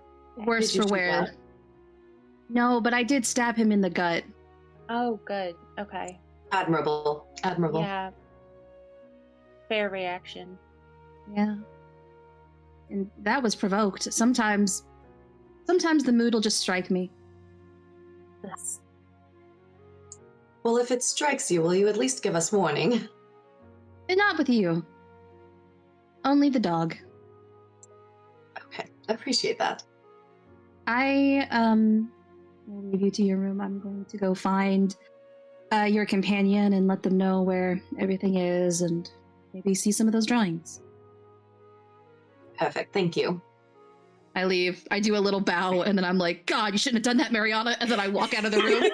worse Did you for shoot wear. that? No, but I did stab him in the gut. Oh, good. Okay. Admirable. Yeah. Fair reaction. Yeah. And that was provoked. Sometimes the mood will just strike me. Yes. Well, if it strikes you, will you at least give us warning? And not with you. Only the dog. Okay, I appreciate that. I will leave you to your room. I'm going to go find your companion and let them know where everything is and maybe see some of those drawings. Perfect, thank you. I leave. I do a little bow and then I'm like, God, you shouldn't have done that, Mariana. And then I walk out of the room.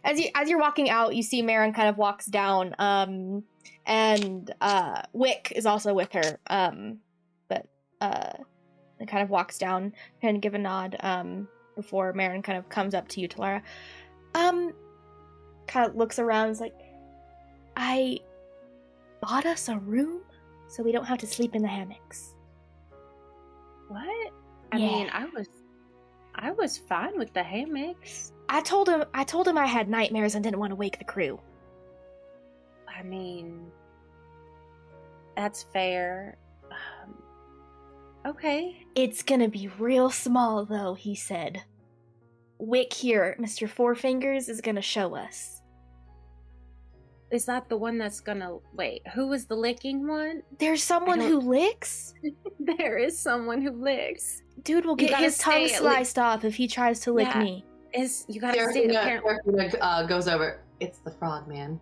As you're walking out, you see Marin kind of walks down, and Wick is also with her, but and kind of walks down and give a nod, before Marin kind of comes up to you, Talara. Kind of looks around and is like, I bought us a room so we don't have to sleep in the hammocks. What? I Yeah. mean, I was fine with the hammocks. I told him I had nightmares and didn't want to wake the crew. I mean, that's fair. Okay. It's gonna be real small, though, he said. Wick here, Mr. Four Fingers, is gonna show us. Is that the one that's gonna... Wait, who was the licking one? There's someone who licks? There is someone who licks. Dude will You get gotta his tongue stay at sliced off if he tries to lick Yeah. me. You gotta stay... Serafina goes over. It's the frog man.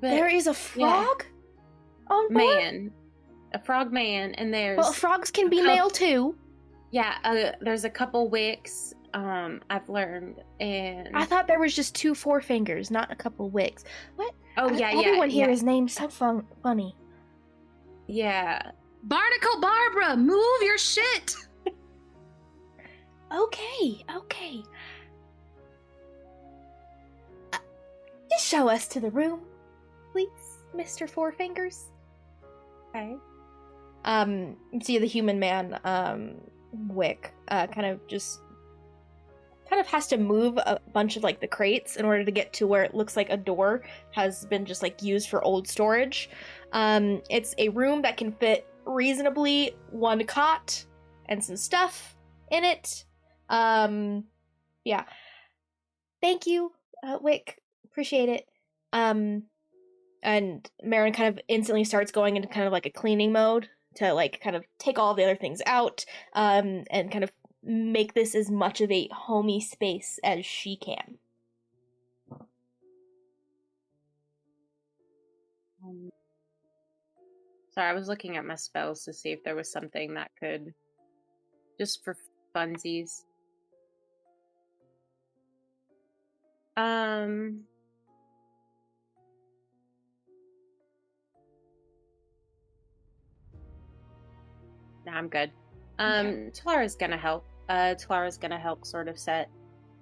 There is a frog on board? Man. A frog man, and there's... Well, frogs can be couple- male, too. Yeah, there's a couple wicks, I've learned, and... I thought there was just 2 Four Fingers, not a couple Wicks. What? Oh, yeah, Everyone here yeah. is named so funny. Yeah. Barnacle Barbara, move your shit! Okay. Just show us to the room, please, Mr. Four Fingers. Okay. You see the human man, Wick, kind of has to move a bunch of, like, the crates in order to get to where it looks like a door has been just, like, used for old storage. It's a room that can fit reasonably 1 cot and some stuff in it. Yeah. Thank you, Wick. Appreciate it. And Marin kind of instantly starts going into kind of like a cleaning mode to, like, kind of take all the other things out, and kind of make this as much of a homey space as she can. Sorry, I was looking at my spells to see if there was something that could, just for funsies. Nah, I'm good. Talara's gonna help. Talara's gonna help sort of set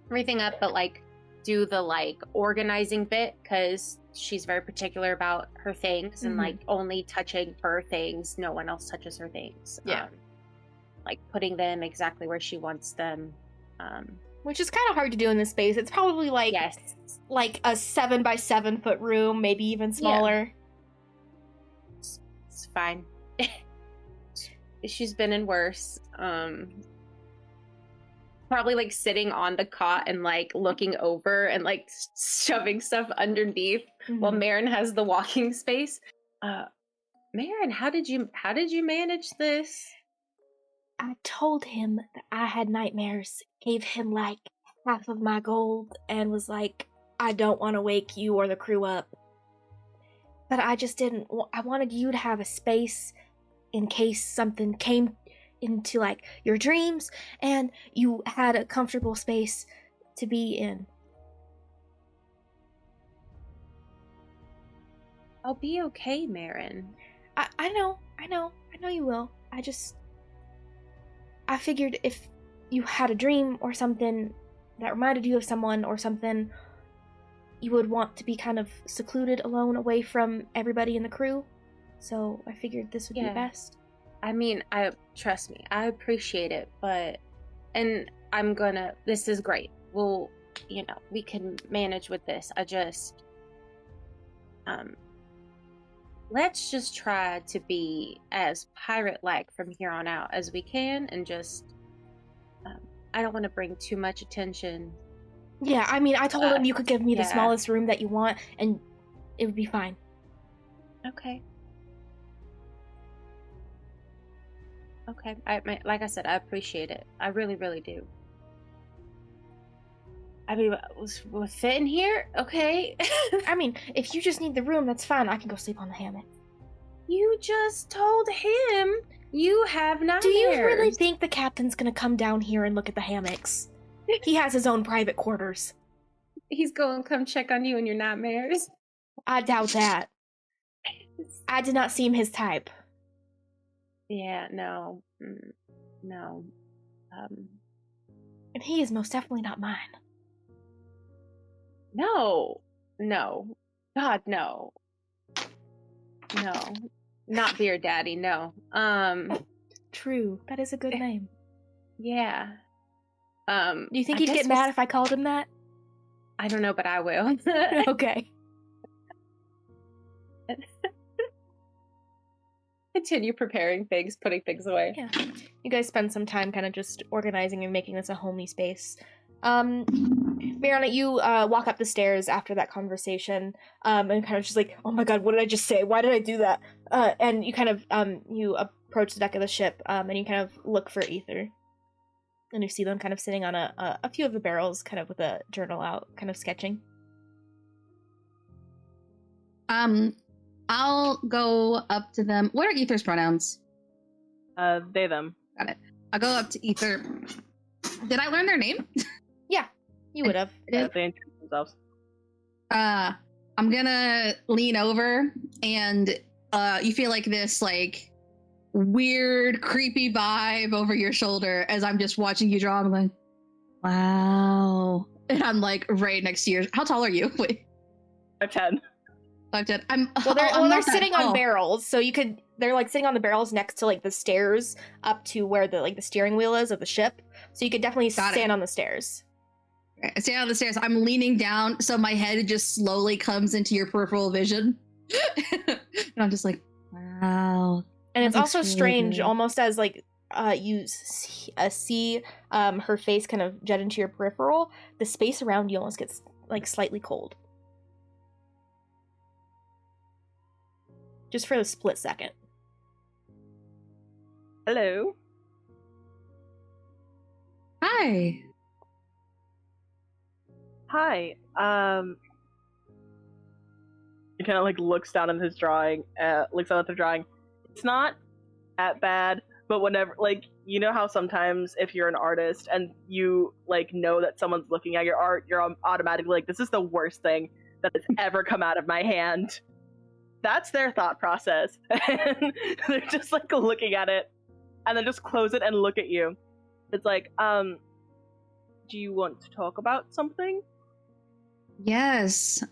everything up, but like do the like organizing bit because she's very particular about her things and like only touching her things. No one else touches her things. Yeah. Like putting them exactly where she wants them. Which is kind of hard to do in this space. It's probably like like a 7 by 7 foot room, maybe even smaller. It's fine. She's been in worse. Probably like sitting on the cot and like looking over and like shoving stuff underneath while Marin has the walking space. Marin, how did you manage this? I told him that I had nightmares, gave him like half of my gold, and was like, I don't want to wake you or the crew up. But I just didn't. I wanted you to have a space in case something came into like your dreams and you had a comfortable space to be in. I'll be okay, Marin. I know you will. I figured if you had a dream or something that reminded you of someone or something, you would want to be kind of secluded, alone, away from everybody in the crew. So I figured this would be best. I mean, trust me, I appreciate it, and this is great. We'll, we can manage with this. Let's just try to be as pirate-like from here on out as we can, and just, I don't want to bring too much attention. Yeah, I mean, I told him you could give me the smallest room that you want, and it would be fine. Okay. Okay, like I said, I appreciate it. I really, really do. I mean, we'll fit in here? Okay. I mean, if you just need the room, that's fine. I can go sleep on the hammock. You just told him you have nightmares. Do you really think the captain's gonna come down here and look at the hammocks? He has his own private quarters. He's going to come check on you and your nightmares? I doubt that. I did not seem his type. Yeah, no. No. And he is most definitely not mine. No. God, no. No. Not Beer Daddy, no. True. That is a good name. Yeah. Do you think he'd get mad if I called him that? I don't know, but I will. Okay. Continue preparing things, putting things away. Yeah. You guys spend some time kind of just organizing and making this a homey space. Mariana, you walk up the stairs after that conversation, and kind of just like, oh my god, what did I just say? Why did I do that? And you kind of, you approach the deck of the ship, and you kind of look for Ether. And you see them kind of sitting on a few of the barrels, kind of with a journal out, kind of sketching. I'll go up to them. What are Ether's pronouns? They, them. Got it. I'll go up to Ether. Did I learn their name? Yeah, you would have. Yeah, they introduce themselves. I'm gonna lean over, and you feel like this, like, weird, creepy vibe over your shoulder as I'm just watching you draw. I'm like, wow. And I'm like right next to you. How tall are you? Wait. 5'10". 5'10". They're sitting on barrels, so they're like sitting on the barrels next to like the stairs up to where the steering wheel is of the ship. So you could definitely stand on the stairs. I stand on the stairs. I'm leaning down, so my head just slowly comes into your peripheral vision. And I'm just like, wow. And it's also strange, almost as like you see her face kind of jet into your peripheral, the space around you almost gets like slightly cold. Just for a split second. Hello. Hi. Hi. He kind of like looks down at his drawing, looks down at the drawing. It's not that bad, but whenever, like, you know how sometimes if you're an artist and you, like, know that someone's looking at your art, you're automatically like, this is the worst thing that has ever come out of my hand. That's their thought process. And they're just, like, looking at it, and then just close it and look at you. It's like, do you want to talk about something? Yes.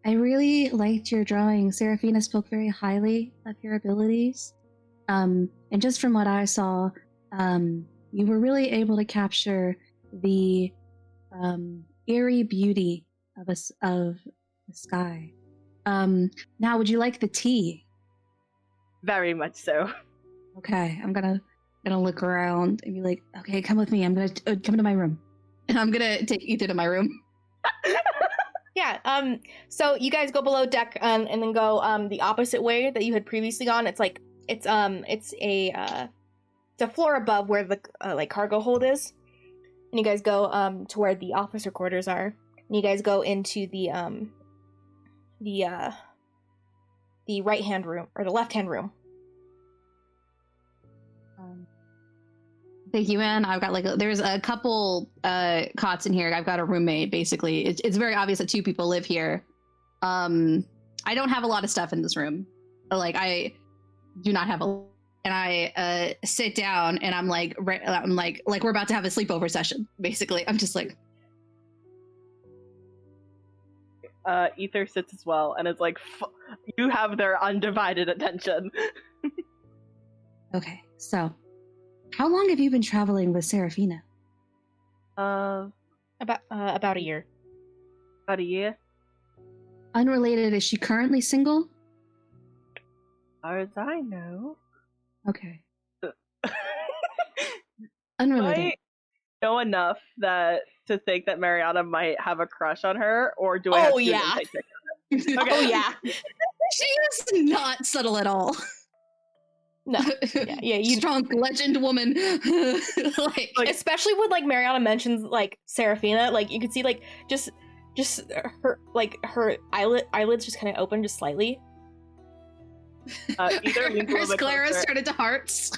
I really liked your drawing. Seraphina spoke very highly of your abilities. And just from what I saw, you were really able to capture the eerie beauty of the sky. Now, would you like the tea? Very much so. Okay, I'm gonna look around and be like, okay, come with me. I'm gonna come to my room, and I'm gonna take Ethan to my room. Yeah. So you guys go below deck, and then go the opposite way that you had previously gone. It's like it's a floor above where the like cargo hold is, and you guys go to where the officer quarters are. And you guys go into the right hand room or the left hand room. Thank you, man. I've got there's a couple cots in here. I've got a roommate, basically. It's very obvious that two people live here. I don't have a lot of stuff in this room. Like, I do not have and I sit down and I'm like we're about to have a sleepover session, basically. I'm just like. Ether sits as well and is like, you have their undivided attention. Okay, so. How long have you been traveling with Seraphina? About a year. About a year. Unrelated, is she currently single? As far as I know. Okay. Unrelated. I know enough to think that Mariana might have a crush on her, or do I have to do an insight check? Okay. Oh yeah. She is not subtle at all. No, yeah, you strong legend woman. like, especially when like Mariana mentions like Seraphina, like you could see like just her eyelids just kind of open just slightly. Either leans a little bit sclera closer. started to hearts.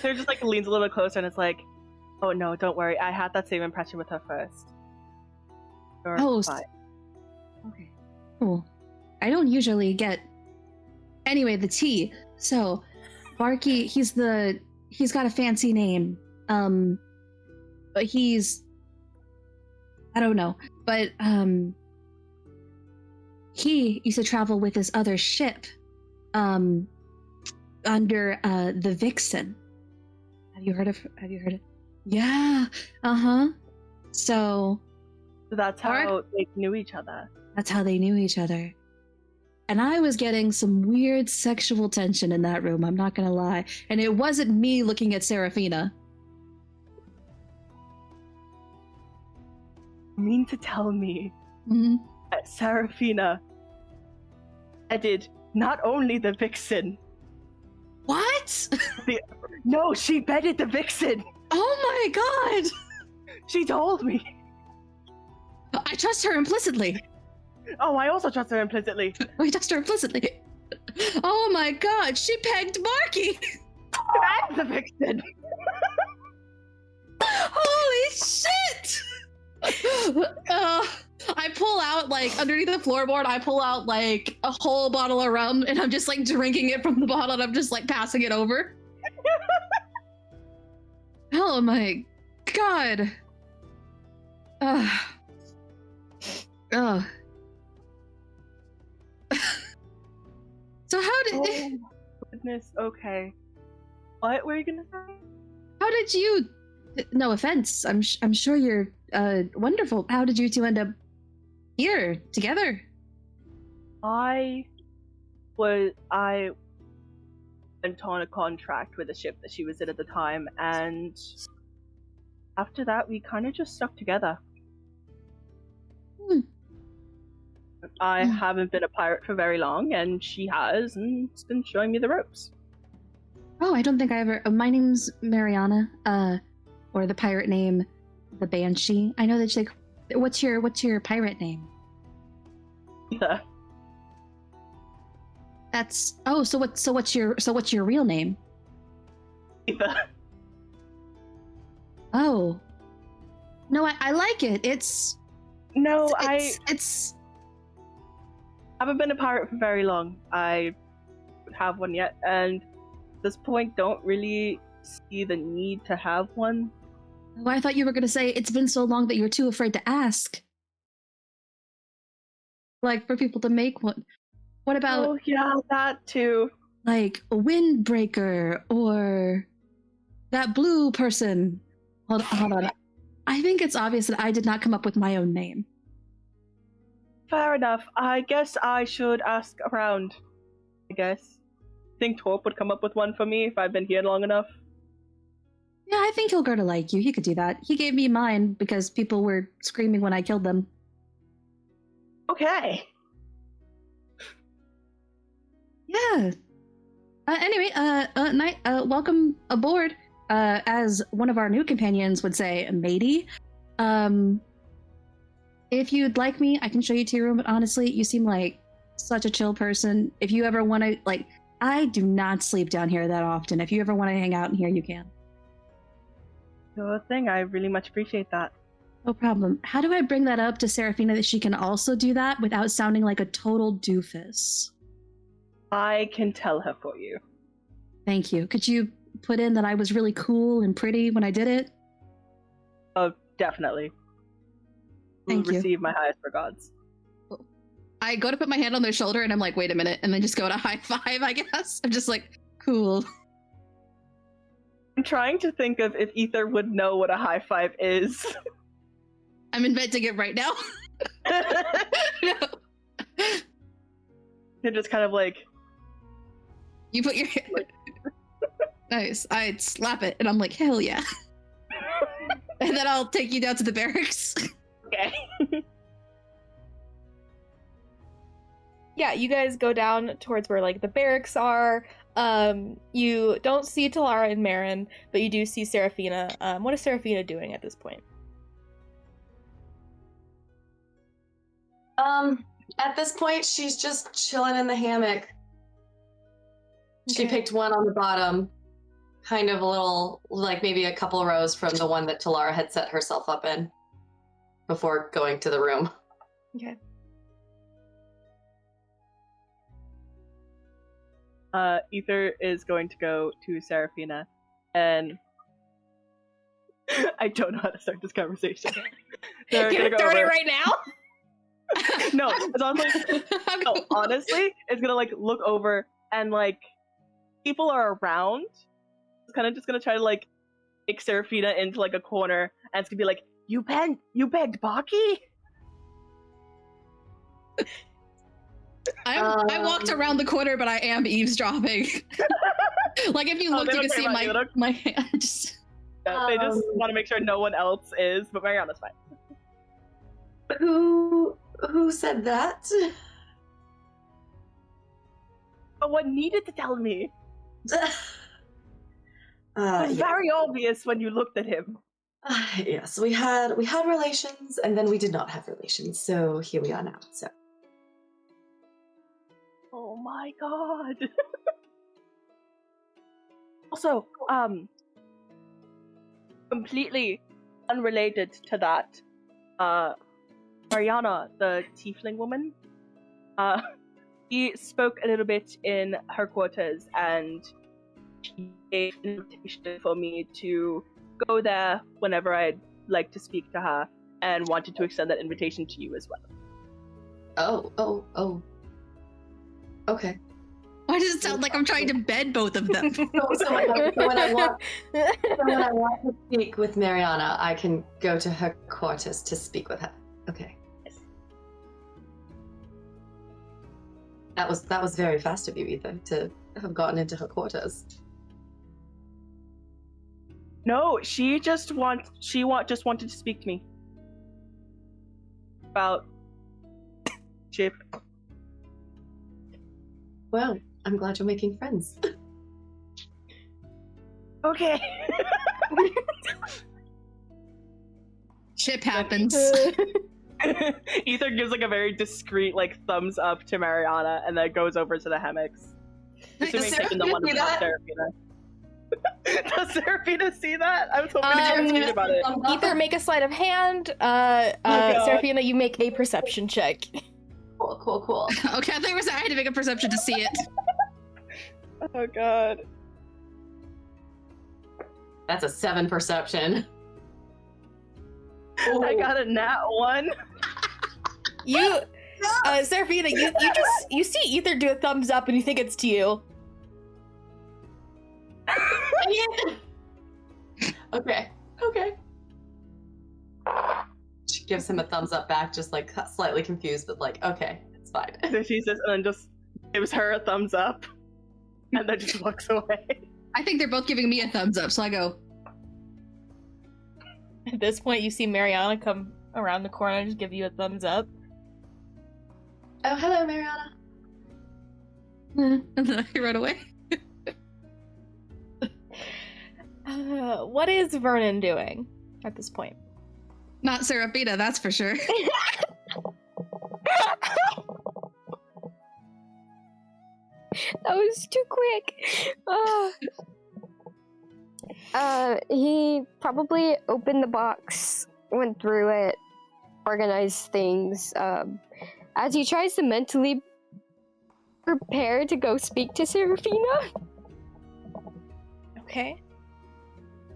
They're just like leans a little bit closer and it's like, oh no, don't worry, I had that same impression with her first. Fine. Okay, cool. I don't usually get. Anyway, the tea. So, Barky, he's got a fancy name. But I don't know. But, he used to travel with his other ship, under, the Vixen. Have you heard of? Yeah. Uh-huh. So that's how they knew each other. That's how they knew each other. And I was getting some weird sexual tension in that room, I'm not gonna lie. And it wasn't me looking at Seraphina. You mean to tell me that Seraphina edited not only the Vixen. What? No, she bedded the Vixen! Oh my god! She told me! I trust her implicitly. Oh, I also trust her implicitly. I trust her implicitly. Oh my god, she pegged Barky! That's the Vixen! Holy shit! I pull out, like, underneath the floorboard, I pull out, like, a whole bottle of rum, and I'm just, like, drinking it from the bottle, and I'm just, like, passing it over. Oh my god. So how did... Oh, goodness, okay. What were you gonna say? How did you... No offense, I'm sure you're wonderful. How did you two end up here together? I went on a contract with a ship that she was in at the time, and after that we kind of just stuck together. I haven't been a pirate for very long, and she has, and it's been showing me the ropes. Oh, I don't think I ever... my name's Mariana, or the pirate name, the Banshee. I know that she's like... What's your pirate name? Ether. That's so what's your real name? Ether. Oh. No, I like it. It's I haven't been a pirate for very long. I don't have one yet, and at this point don't really see the need to have one. Oh, I thought you were going to say it's been so long that you're too afraid to ask. Like, for people to make one. What about... Oh, yeah, that too. Like, a windbreaker, or that blue person. Hold on. I think it's obvious that I did not come up with my own name. Fair enough. I guess I should ask around. Think Torp would come up with one for me if I've been here long enough. Yeah, I think he'll grow to like you. He could do that. He gave me mine because people were screaming when I killed them. Okay. Yeah. Anyway, welcome aboard. As one of our new companions would say, matey. If you'd like me, I can show you to your room, but honestly, you seem like such a chill person. If you ever want to, like, I do not sleep down here that often. If you ever want to hang out in here, you can. Sure thing. I really much appreciate that. No problem. How do I bring that up to Seraphina that she can also do that without sounding like a total doofus? I can tell her for you. Thank you. Could you put in that I was really cool and pretty when I did it? Oh, definitely. Thank you. Receive my highest regards. I go to put my hand on their shoulder and I'm like, wait a minute, and then just go to high five, I guess. I'm just like, cool. I'm trying to think of if Ether would know what a high five is. I'm inventing it right now. No. You're just kind of like... You put your hand... Nice. I'd slap it, and I'm like, hell yeah. And then I'll take you down to the barracks. Okay. Yeah, you guys go down towards where, like, the barracks are. You don't see Talara and Marin, but you do see Seraphina. What is Seraphina doing at this point? At this point, she's just chilling in the hammock. She picked one on the bottom, kind of a little, like maybe a couple rows from the one that Talara had set herself up in before going to the room. Okay. Ether is going to go to Seraphina, and I don't know how to start this conversation. You're gonna start it right now? No, it's honestly, it's gonna like look over and like people are around. It's kind of just gonna try to like take Seraphina into like a corner, and it's gonna be like, you begged Baki? I walked around the corner, but I am eavesdropping. Like, if you look, you can see my hand. Yeah, they just want to make sure no one else is, but Mariana's fine. Who said that? No one needed to tell me. It was very obvious when you looked at him. Yes, we had relations, and then we did not have relations, so here we are now. So. Oh my god. Also, completely unrelated to that, Mariana, the tiefling woman, he spoke a little bit in her quarters, and she gave an invitation for me to go there whenever I'd like to speak to her, and wanted to extend that invitation to you as well. Oh. Okay. Why does it sound like I'm trying to bed both of them? So when I want to speak with Mariana, I can go to her quarters to speak with her. Okay. That was very fast of you, Ethan, to have gotten into her quarters. No, she just wanted to speak to me about Chip. Well, I'm glad you're making friends. Okay. Ship happens. Ether gives like a very discreet like thumbs up to Mariana and then goes over to the hammocks. Assuming taking the one about Seraphina. Does Seraphina see that? I was hoping to get tweet about it. Ether, make a sleight of hand. Seraphina, you make a perception check. Cool. Okay, I think I had to make a perception to see it. Oh god. That's a 7 perception. I got a nat 1. You, Seraphina, you see Ether do a thumbs up and you think it's to you. Okay. She gives him a thumbs up back, just like slightly confused, but like, okay, it's fine. So she says, and then just gives her a thumbs up, and then just walks away. I think they're both giving me a thumbs up, so I go. At this point, you see Mariana come around the corner and just give you a thumbs up. Oh, hello, Mariana. And then I run away. What is Vernon doing at this point? Not Seraphina, that's for sure. That was too quick. He probably opened the box, went through it, organized things. As he tries to mentally prepare to go speak to Seraphina. Okay.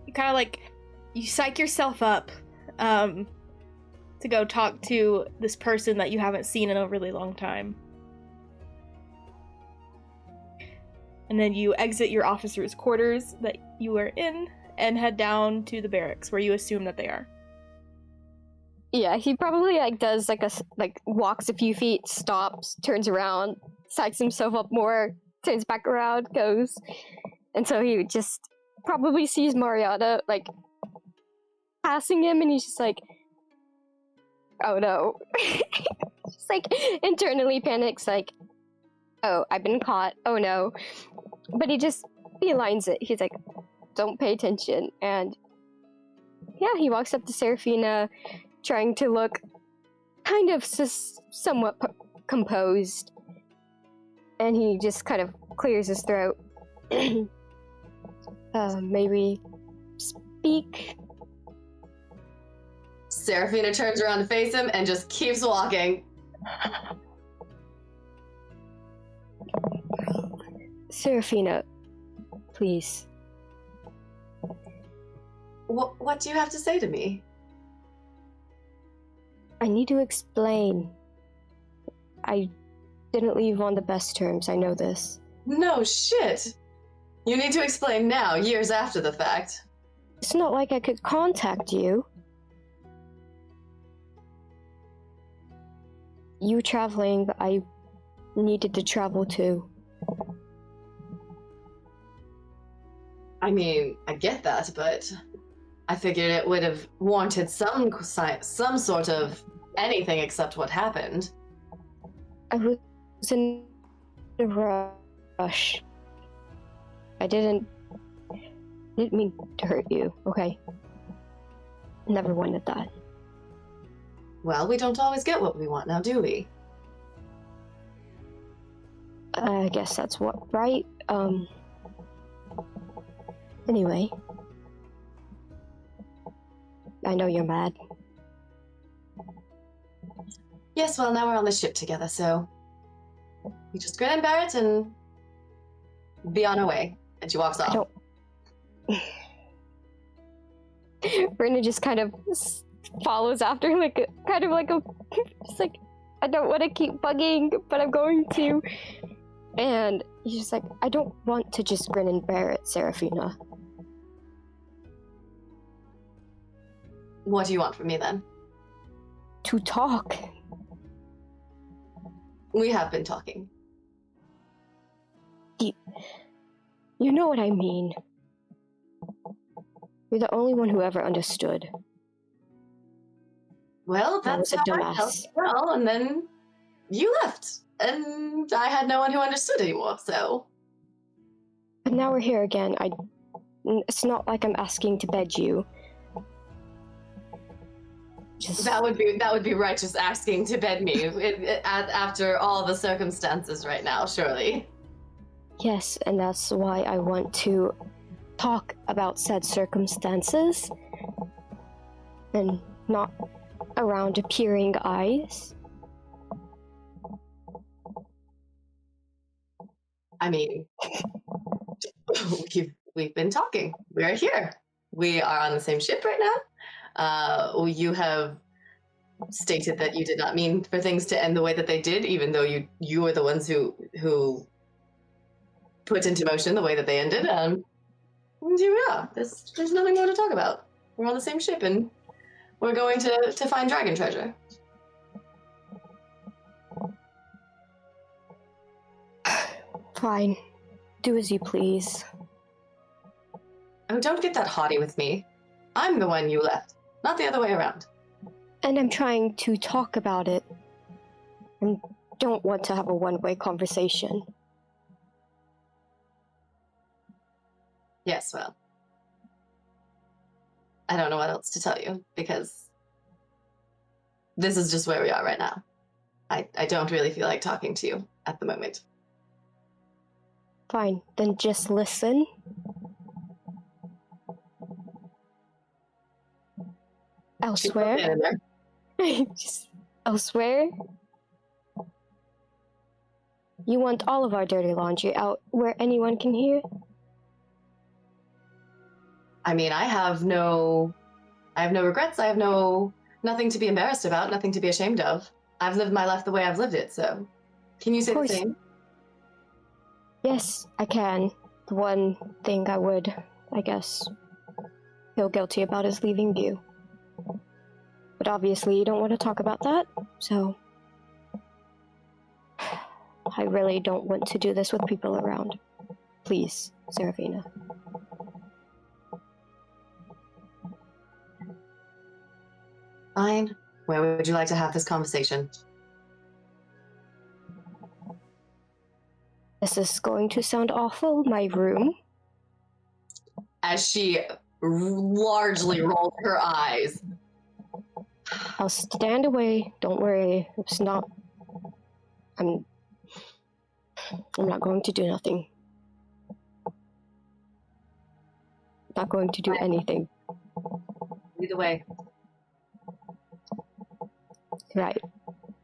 You kind of like, you psych yourself up to go talk to this person that you haven't seen in a really long time. And then you exit your officer's quarters that you were in and head down to the barracks where you assume that they are. Yeah, he probably does walks a few feet, stops, turns around, psychs himself up more, turns back around, goes. And so he just probably sees Mariana passing him, and he's just like, oh no. Just internally panics, oh, I've been caught, oh no. But he lines it. He's like, don't pay attention. And yeah, he walks up to Seraphina, trying to look kind of somewhat composed. And he just kind of clears his throat. Maybe speak. Seraphina turns around to face him and just keeps walking. Seraphina, please. What do you have to say to me? I need to explain. I didn't leave on the best terms, I know this. No shit! You need to explain now, years after the fact. It's not like I could contact you. You traveling, I needed to travel too. I mean, I get that, but I figured it would have warranted some sort of anything except what happened. I was in a rush. I didn't mean to hurt you, okay? Never wanted that. Well, we don't always get what we want now, do we? I guess that's right? Anyway. I know you're mad. Yes, well, now we're on the ship together, so we just grin and bear it and be on our way. And she walks off. Brenda just kind of follows after, just I don't want to keep bugging, but I'm going to. And he's just like, I don't want to just grin and bear it, Seraphina. What do you want from me, then? To talk. We have been talking. You know what I mean. You're the only one who ever understood. Well, that's how I felt. Well, and then you left, and I had no one who understood anymore, so... But now we're here again. It's not like I'm asking to beg you. That would be righteous asking to bed me after all the circumstances right now, surely. Yes, and that's why I want to talk about said circumstances and not around peering eyes. I mean, we've been talking. We are here. We are on the same ship right now. You have stated that you did not mean for things to end the way that they did, even though you were the ones who put into motion the way that they ended. And here we are. There's nothing more to talk about. We're on the same ship, and we're going to find dragon treasure. Fine. Do as you please. Oh, don't get that haughty with me. I'm the one you left, not the other way around. And I'm trying to talk about it. And don't want to have a one-way conversation. Yes, well, I don't know what else to tell you, because this is just where we are right now. I don't really feel like talking to you at the moment. Fine, then just listen. Elsewhere? Just elsewhere? You want all of our dirty laundry out where anyone can hear? I mean, I have no regrets. I have nothing to be embarrassed about, nothing to be ashamed of. I've lived my life the way I've lived it, so can you say the same? Yes, I can. The one thing I would, I guess, feel guilty about is leaving you. But obviously you don't want to talk about that, so I really don't want to do this with people around. Please, Seraphina. Fine. Where would you like to have this conversation? This is going to sound awful. My room. As she largely rolled her eyes. I'll stand away. Don't worry. It's not. I'm not going to do nothing. Not going to do anything. Either way. Right.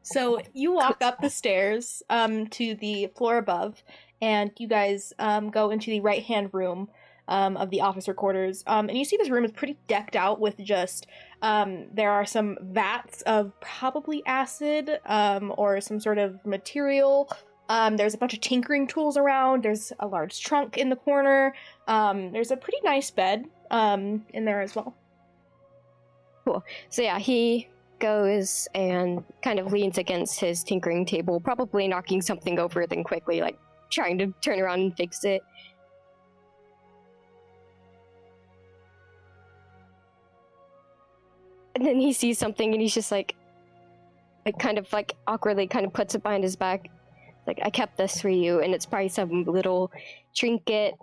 So you walk up the stairs to the floor above, and you guys go into the right-hand room of the officer quarters. And you see this room is pretty decked out with just, there are some vats of probably acid or some sort of material. There's a bunch of tinkering tools around. There's a large trunk in the corner. There's a pretty nice bed in there as well. Cool. So yeah, he goes and kind of leans against his tinkering table, probably knocking something over, then quickly like trying to turn around and fix it. And then he sees something and he's just like kind of like awkwardly kind of puts it behind his back. Like, I kept this for you, and it's probably some little trinket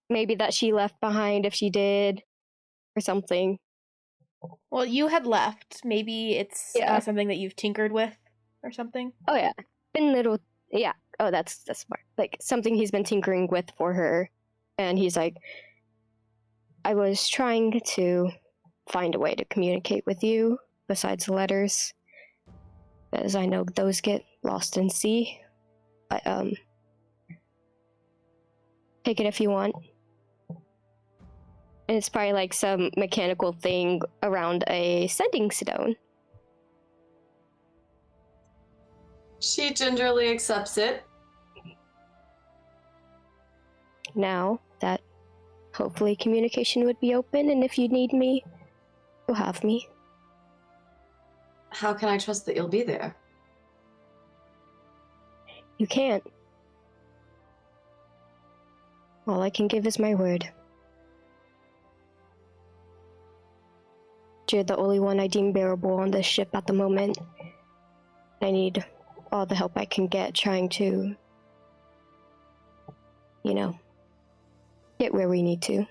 maybe that she left behind if she did, or something. Well, you had left. Maybe it's something that you've tinkered with or something. Oh yeah, been little. Yeah. Oh, that's smart. Like something he's been tinkering with for her, and he's like, I was trying to find a way to communicate with you besides letters, as I know those get lost in sea. But take it if you want. And it's probably like some mechanical thing around a sending stone. She gingerly accepts it. Now that hopefully communication would be open, and if you need me, you'll have me. How can I trust that you'll be there? You can't. All I can give is my word. You're the only one I deem bearable on this ship at the moment. I need all the help I can get trying to, get where we need to.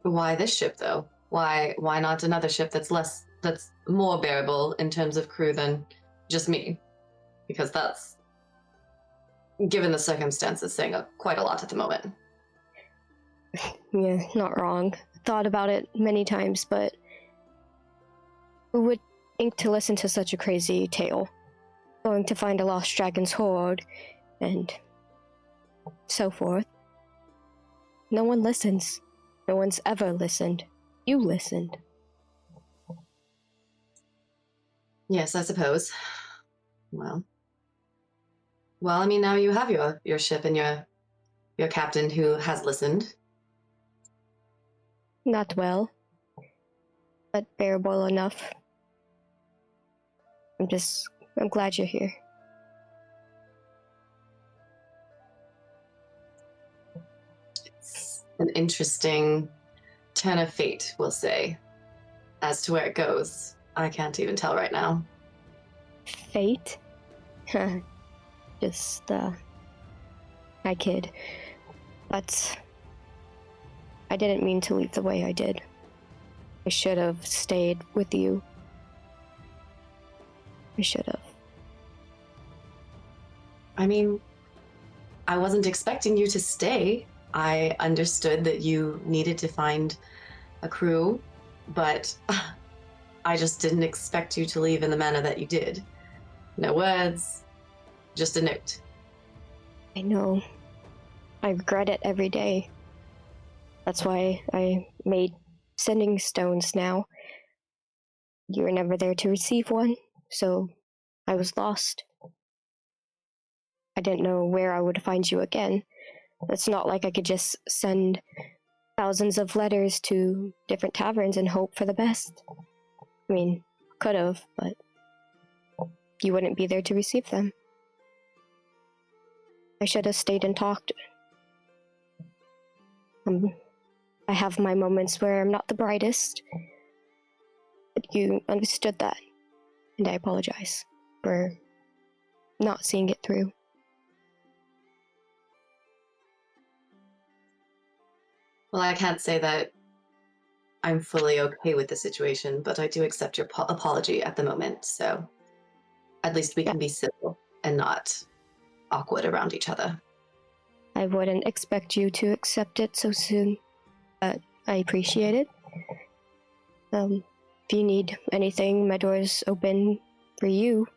Why this ship, though? Why not another ship that's less that's more bearable in terms of crew than just me, because that's, given the circumstances, saying quite a lot at the moment. Yeah, not wrong. Thought about it many times, but who would think to listen to such a crazy tale? Going to find a lost dragon's hoard, and so forth. No one listens. No one's ever listened. You listened. Yes, I suppose. Well, I mean, now you have your ship and your captain who has listened. Not well, but bearable enough. I'm glad you're here. It's an interesting turn of fate, we'll say. As to where it goes, I can't even tell right now. Fate? Just, I kid. But I didn't mean to leave the way I did. I should have stayed with you. I should have. I mean, I wasn't expecting you to stay. I understood that you needed to find a crew, but I just didn't expect you to leave in the manner that you did. No words, just a note. I know. I regret it every day. That's why I made sending stones now. You were never there to receive one, so I was lost. I didn't know where I would find you again. It's not like I could just send thousands of letters to different taverns and hope for the best. I mean, could have, but you wouldn't be there to receive them. I should have stayed and talked. I have my moments where I'm not the brightest, but you understood that, and I apologize for not seeing it through. Well, I can't say that I'm fully okay with the situation, but I do accept your apology at the moment, so at least we can be civil and not awkward around each other. I wouldn't expect you to accept it so soon, but I appreciate it. If you need anything, my door's open for you.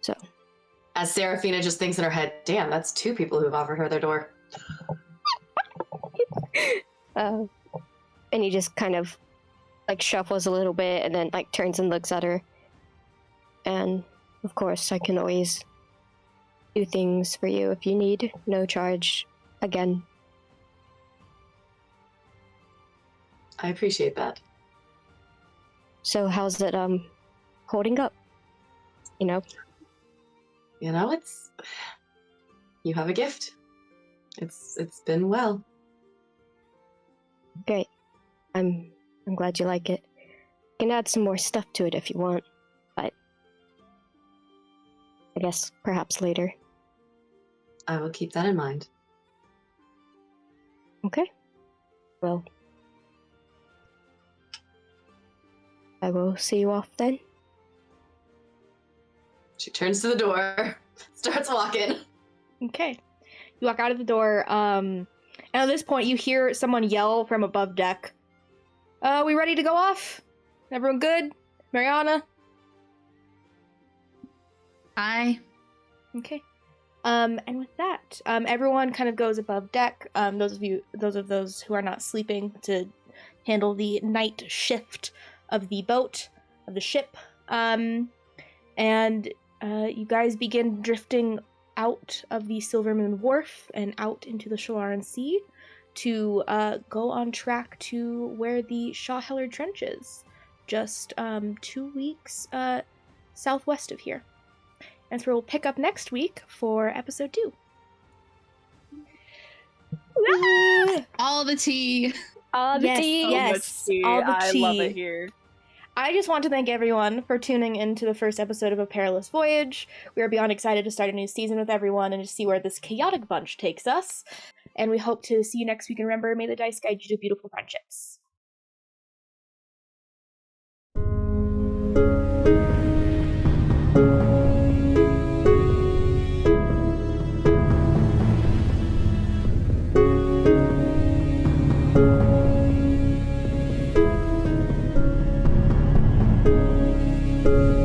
So. As Seraphina just thinks in her head, damn, that's 2 people who've offered her their door. And he just kind of shuffles a little bit and then turns and looks at her. And of course, I can always do things for you if you need. No charge. Again. I appreciate that. So how's it holding up? You know, it's you have a gift. It's been well. Great. I'm glad you like it. You can add some more stuff to it if you want, but I guess perhaps later. I will keep that in mind. Okay. Well, I will see you off then. She turns to the door, starts walking. Okay. You walk out of the door, and at this point you hear someone yell from above deck. We ready to go off? Everyone good? Mariana? Aye. Okay. And with that, everyone kind of goes above deck. Those of those who are not sleeping to handle the night shift of the boat, of the ship. And you guys begin drifting out of the Silvermoon Wharf and out into the Shalaran Sea to go on track to where the Shawheller Trench is, just 2 weeks southwest of here. And so we'll pick up next week for episode 2. All the tea. All the tea. Yes, tea. all the I tea. love it here. I just want to thank everyone for tuning into the first episode of A Parlous Voyage. We are beyond excited to start a new season with everyone and to see where this chaotic bunch takes us. And we hope to see you next week. And remember, may the dice guide you to beautiful friendships. you.